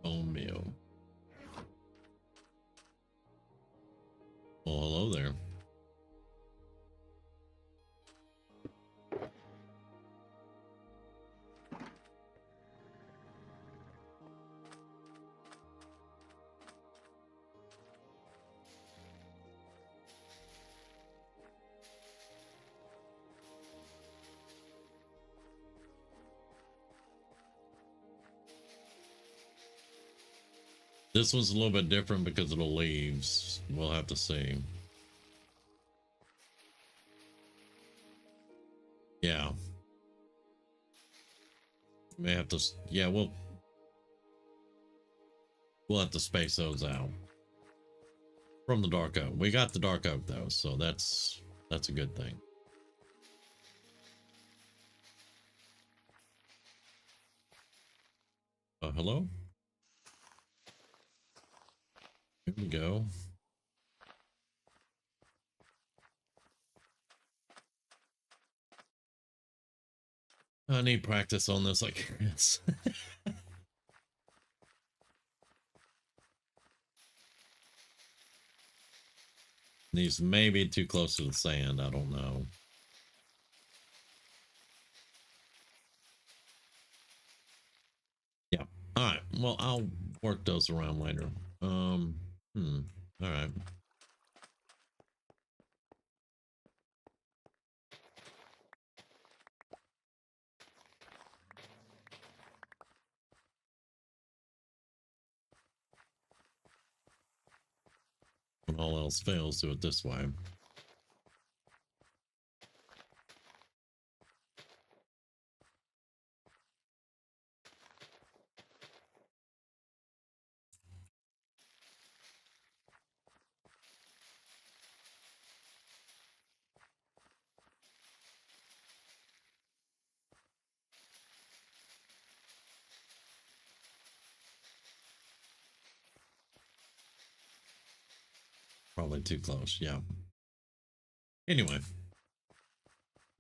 Bone meal. Well, hello there. This one's a little bit different because of the leaves. We'll have to see. Yeah. May have to, yeah, we'll have to space those out from the dark oak. We got the dark oak though, so that's a good thing. Hello? Here we go. I need practice on this, I guess. These may be too close to the sand. I don't know. Yeah. All right. Well, I'll work those around later. All right. When all else fails, do it this way. Probably too close. Yeah. Anyway,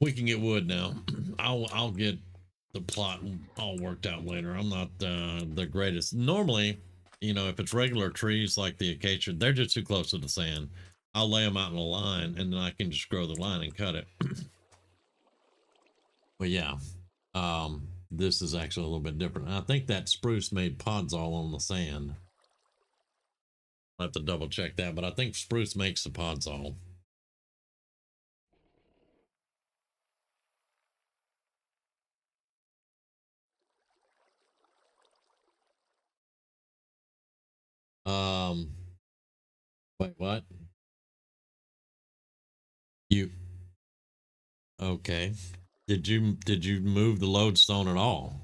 we can get wood now. I'll get the plot all worked out later. I'm not the greatest. Normally, you know, if it's regular trees like the acacia, they're just too close to the sand. I'll lay them out in a line, and then I can just grow the line and cut it. But yeah, this is actually a little bit different. I think that spruce made pods all on the sand. I'll have to double check that, but I think spruce makes the pods all. Um, wait, what? You okay? Did you move the lodestone at all?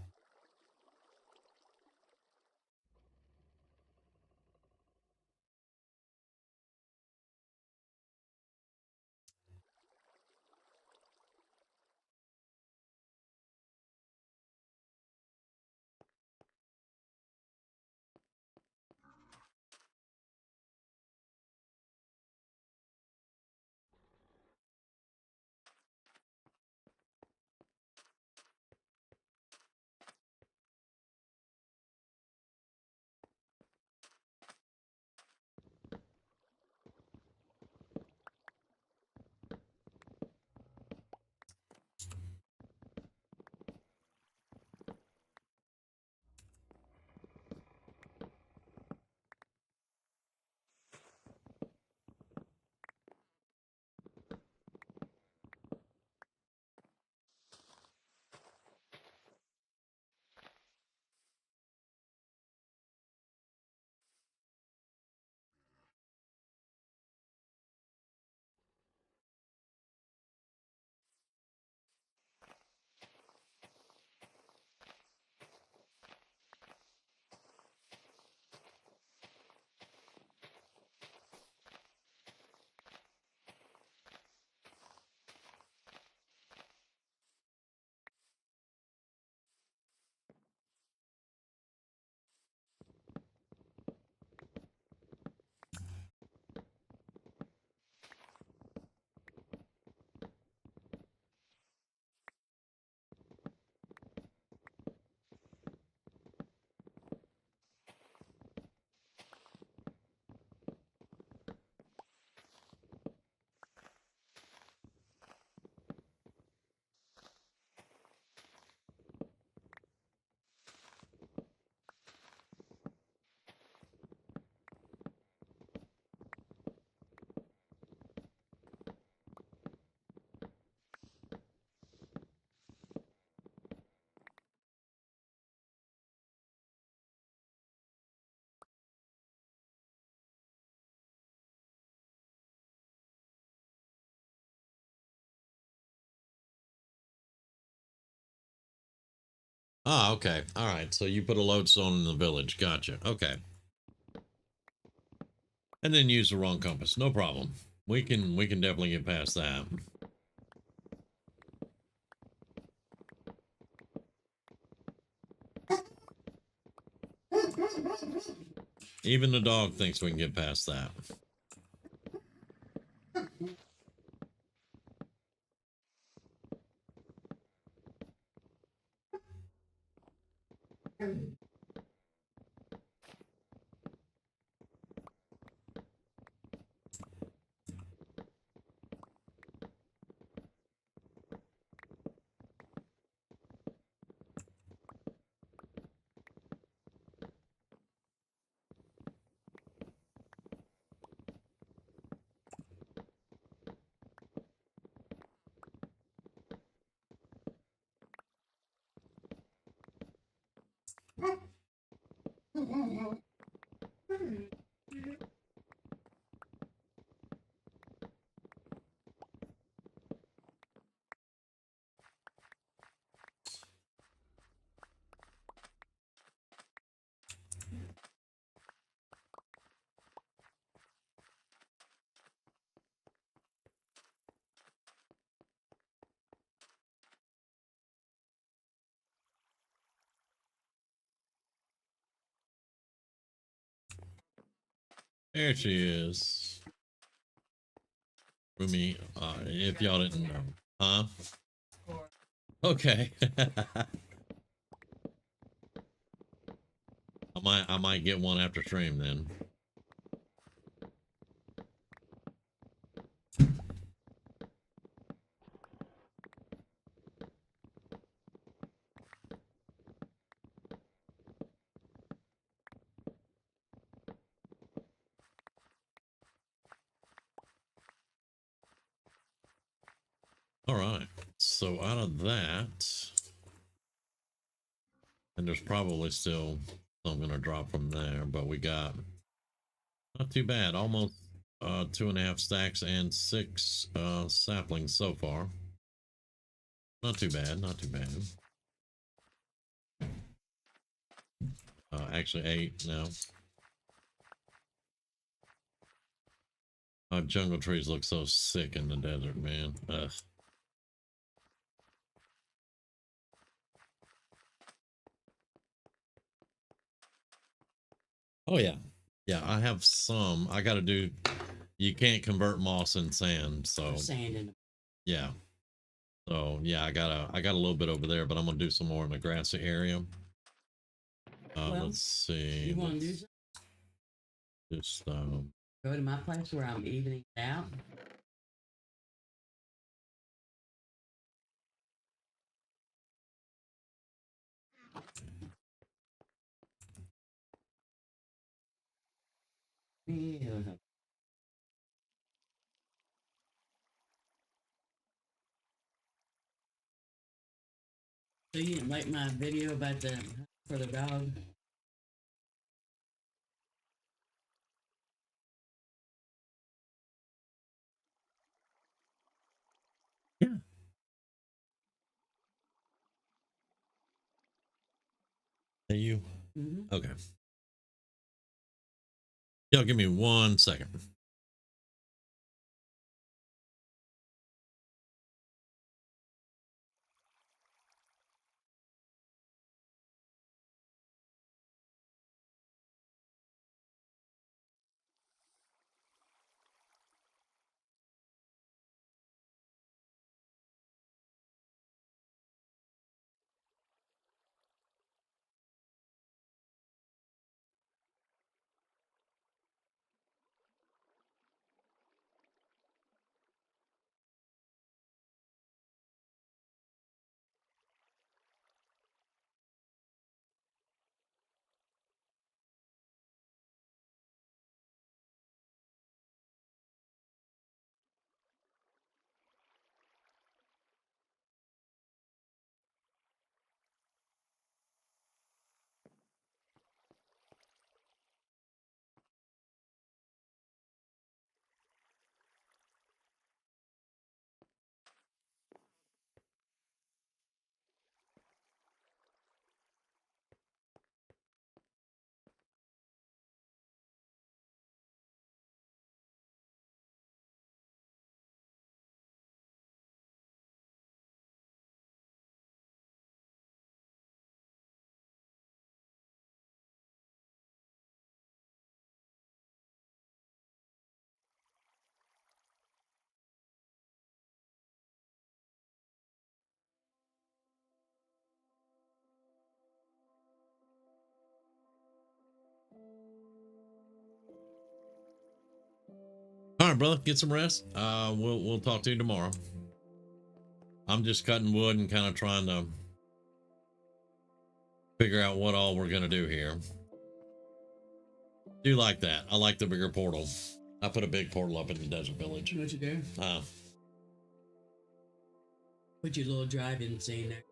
Ah, okay. All right. So you put a lodestone in the village. Gotcha. Okay. And then use the wrong compass. No problem. We can definitely get past that. Even the dog thinks we can get past that. There she is. Rumi, if y'all didn't know. Huh? Okay. I might get one after stream then. All right. So out of that, and there's probably still some gonna drop from there, but we got not too bad. Almost 2.5 stacks and 6 saplings so far. Not too bad, not too bad. Actually 8 now. Jungle trees look so sick in the desert, man. Ugh. Oh yeah. Yeah, I have some. I gotta do, you can't convert moss and sand, so Sand in. yeah. So yeah, I got a little bit over there, but I'm gonna do some more in the grassy area. Well, let's see. You want to do something? Just Go to my place where I'm evening it out. Yeah. So you didn't like my video about the for the dog? yeah. Hey you. Mm-hmm. Okay. Y'all give me 1 second. right, brother. Get some rest. We'll talk to you tomorrow. I'm just cutting wood and kind of trying to figure out what all we're gonna do here. Do you like that? I like the bigger portal. I put a big portal up in the desert village. What you do? Put your little drive-in scene there.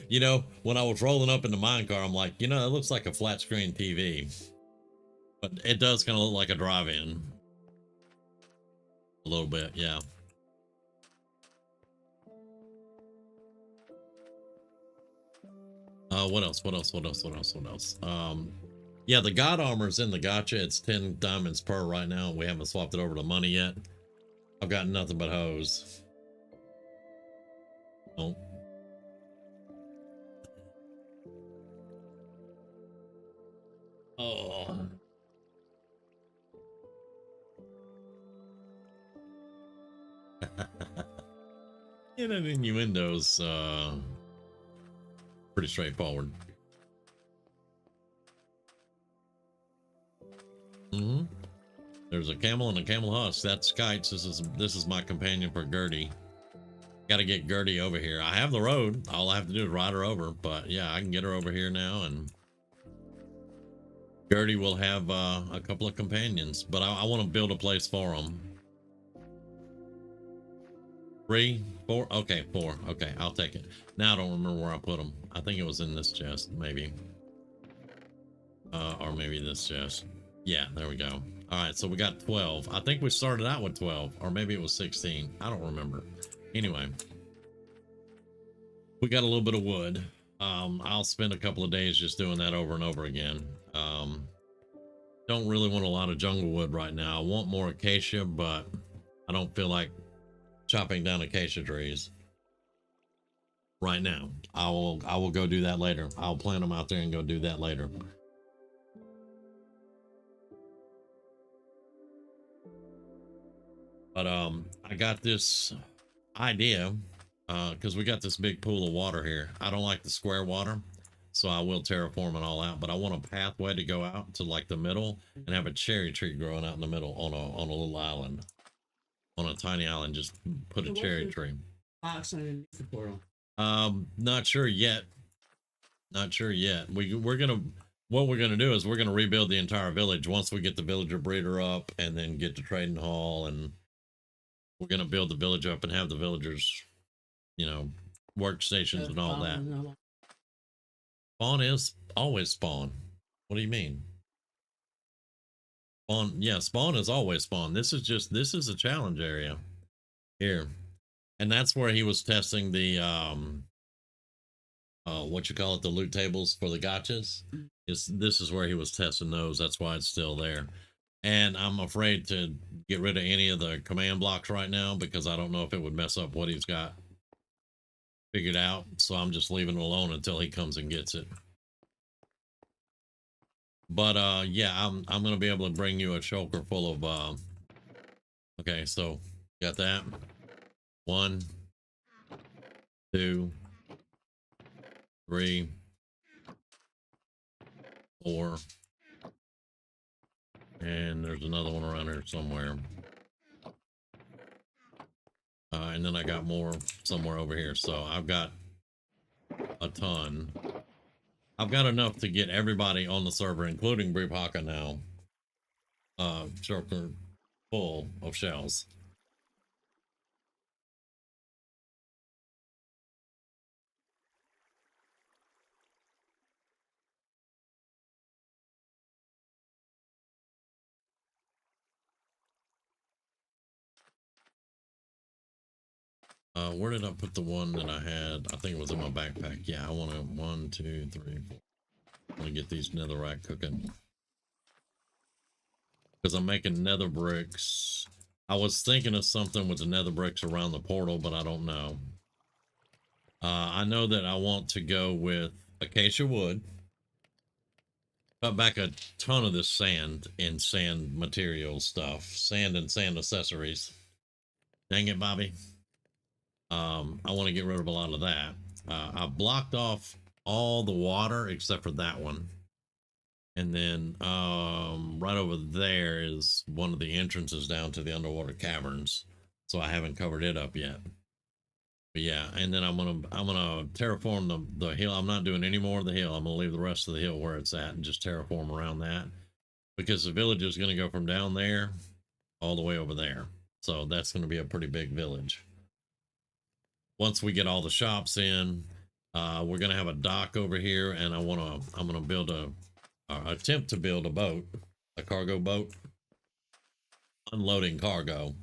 You know, when I was rolling up in the mine car, I'm like, you know, it looks like a flat screen TV, but it does kind of look like a drive-in. A little bit, yeah. What else? Yeah, the god armor's in the gotcha. It's 10 diamonds per right now. We haven't swapped it over to money yet. I've got nothing but hose. Oh. Oh. Yeah, that innuendo's pretty straightforward. Mm-hmm. There's a camel and a camel husk. That's Kites. This is my companion for Gertie. Got to get Gertie over here. I have the road. All I have to do is ride her over. But yeah, I can get her over here now, and Gertie will have a couple of companions. But I want to build a place for them. 3, 4. Okay, 4. Okay, I'll take it. Now I don't remember where I put them. I think it was in this chest, maybe. Or maybe this chest. Yeah, there we go. All right, so we got 12. I think we started out with 12, or maybe it was 16. I don't remember. Anyway, we got a little bit of wood. I'll spend a couple of days just doing that over and over again. Don't really want a lot of jungle wood right now. I want more acacia, but I don't feel like chopping down acacia trees right now. I will go do that later. I'll plant them out there and go do that later. But I got this idea because we got this big pool of water here. I don't like the square water, so I will terraform it all out. But I want a pathway to go out to like the middle and have a cherry tree growing out in the middle on a little island, on a tiny island. Just put a cherry tree. Box underneath the portal. Not sure yet. Not sure yet. What we're gonna do is we're gonna rebuild the entire village once we get the villager breeder up, and then get the trading hall, and we're gonna build the village up and have the villagers, you know, workstations and all that. Spawn is always spawn. What do you mean? Spawn, yeah, spawn is always spawn. This is a challenge area here, and that's where he was testing the what you call it, the loot tables for the gotchas. This is where he was testing those. That's why it's still there. And I'm afraid to get rid of any of the command blocks right now because I don't know if it would mess up what he's got figured out. So I'm just leaving it alone until he comes and gets it. But yeah, I'm gonna be able to bring you a shulker full of okay, so got that. 1, 2, 3, 4. And there's another one around here somewhere. And then I got more somewhere over here. So I've got a ton. I've got enough to get everybody on the server, including Bripaka now, shulker full of shells. Where did I put the one that I had? I think it was in my backpack. Yeah, I want to 1, 2, 3, 4. I want to get these netherrack cooking because I'm making nether bricks. I was thinking of something with the nether bricks around the portal, but I don't know. I know that I want to go with acacia wood. Cut back a ton of this sand and sand material stuff. Sand and sand accessories. Dang it, Bobby. I want to get rid of a lot of that. I blocked off all the water except for that one. And then right over there is one of the entrances down to the underwater caverns. So I haven't covered it up yet. But yeah, and then I'm gonna terraform the hill. I'm not doing any more of the hill. I'm gonna leave the rest of the hill where it's at and just terraform around that, because the village is gonna go from down there all the way over there. So that's gonna be a pretty big village. Once we get all the shops in, we're gonna have a dock over here, and I'm gonna build attempt to build a boat, a cargo boat, unloading cargo,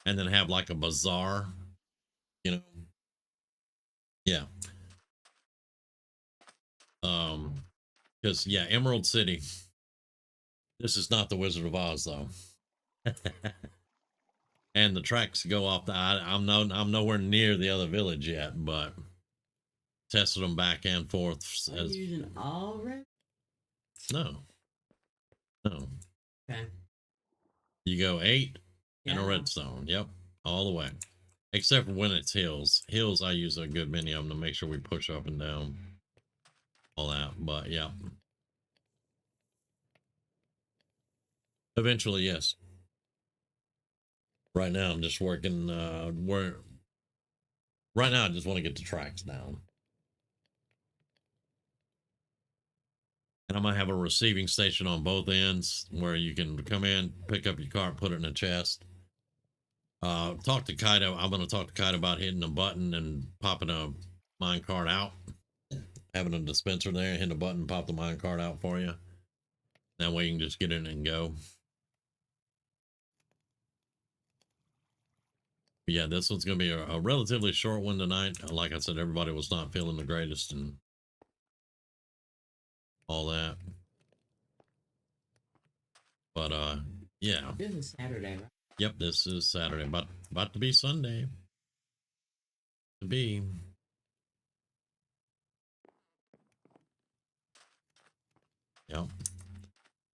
and then have like a bazaar, you know. Yeah. Because yeah, Emerald City. This is not the Wizard of Oz though. And the tracks go off the. I'm nowhere near the other village yet, but tested them back and forth. Are you using all red? No, no. Okay. You go 8 and a Yeah. redstone. Yep, all the way. Except for when it's hills. Hills, I use a good many of them to make sure we push up and down. All that, but yeah. Eventually, yes. Right now, I'm just working. Right now, I just want to get the tracks down. And I'm gonna have a receiving station on both ends where you can come in, pick up your cart, put it in a chest. Talk to Kaido. I'm gonna talk to Kaido about hitting a button and popping a mine cart out, having a dispenser there, hit a button, pop the mine cart out for you. That way you can just get in and go. But yeah, this one's gonna be a relatively short one tonight. Like I said, everybody was not feeling the greatest and all that. But yeah. This is Saturday, right? Yep, this is Saturday. About to be Sunday. To be. Yep.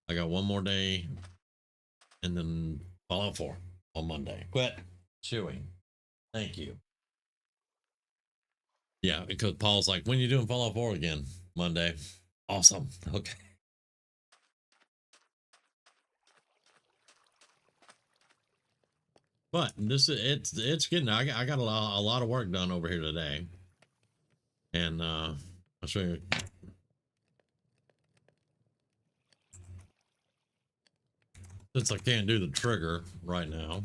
I got one more day and then Fallout 4 on Monday. Quit chewing. Thank you. Yeah, because Paul's like, when you doing Fallout 4 again? Monday. Awesome. Okay. But this is it's getting. I got a lot of work done over here today, and I'll show you. Since I can't do the trigger right now,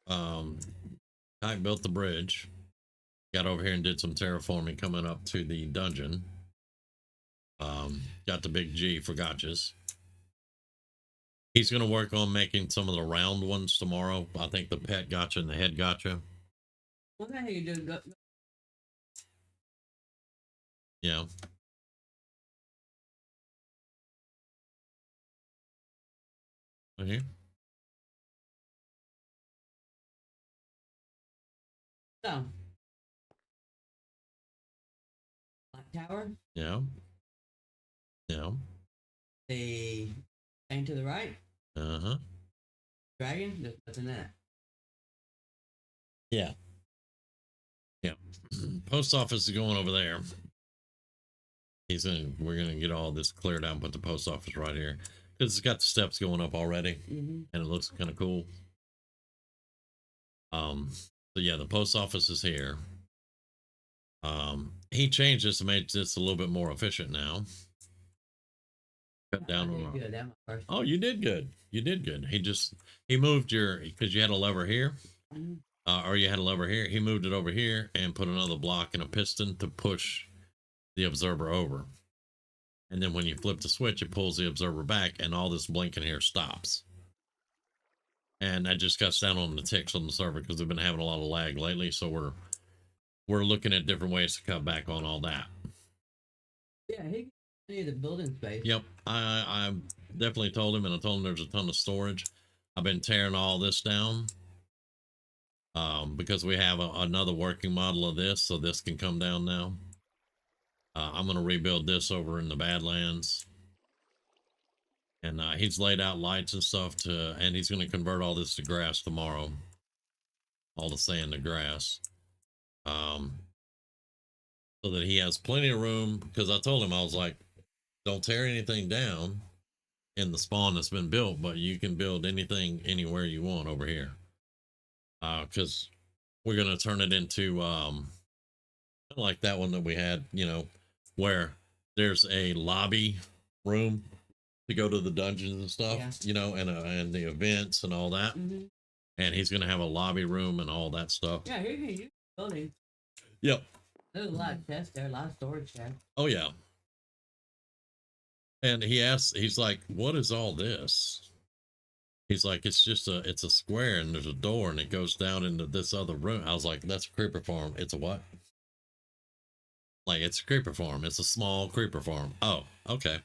I built the bridge. Got over here and did some terraforming coming up to the dungeon. Got the big G for gotchas. He's going to work on making some of the round ones tomorrow. I think the pet gotcha and the head gotcha. What the hell you do? Yeah. Right here. So, Black Tower. Yeah. Yeah. The thing to the right. Uh-huh. Dragon. There's nothing in that. Yeah. Yeah. Post office is going over there. We're gonna get all this cleared out and put the post office right here. Because it's got the steps going up already. And it looks kind of cool. So yeah, the post office is here. He changed this to make this a little bit more efficient now. Cut down on. Oh, you did good. You did good. He moved because you had a lever here, or you had a lever here. He moved it over here and put another block and a piston to push the observer over. And then when you flip the switch, it pulls the observer back, and all this blinking here stops. And that just cuts down on the ticks on the server because they've been having a lot of lag lately. So we're looking at different ways to cut back on all that. Yeah, he needed the building space. Yep, I definitely told him, and I told him there's a ton of storage. I've been tearing all this down because we have another working model of this, so this can come down now. I'm going to rebuild this over in the Badlands. And he's laid out lights and stuff and he's going to convert all this to grass tomorrow. All the sand to grass. So that he has plenty of room, because I told him, I was like, don't tear anything down in the spawn that's been built, but you can build anything anywhere you want over here. Because we're gonna turn it into like that one that we had, where there's a lobby room to go to the dungeons and stuff, Yeah. and the events and all that. Mm-hmm. And he's gonna have a lobby room and all that stuff. Yeah, here you use building. Yep. There's a lot of chests there, a lot of storage there. Oh yeah. And he's like, "What is all this?" He's like, it's a square and there's a door and it goes down into this other room. I was like, "That's a creeper farm." It's a what? Like, it's a creeper farm. It's a small creeper farm. Oh, okay.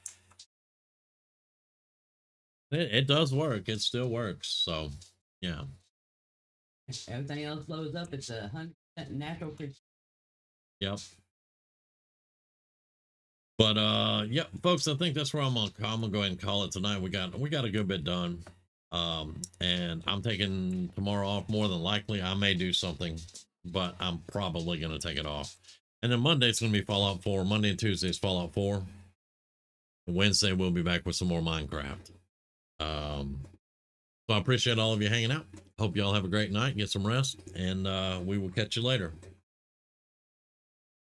It does work. It still works. So, yeah. Everything else blows up. It's 100% natural creature. Yep. But yeah, folks, I think that's where I'm gonna go ahead and call it tonight. We got a good bit done. And I'm taking tomorrow off more than likely. I may do something, but I'm probably gonna take it off. And then Monday's gonna be Fallout 4. Monday and Tuesday is Fallout 4. Wednesday we'll be back with some more Minecraft. So I appreciate all of you hanging out. Hope y'all have a great night, get some rest, and we will catch you later.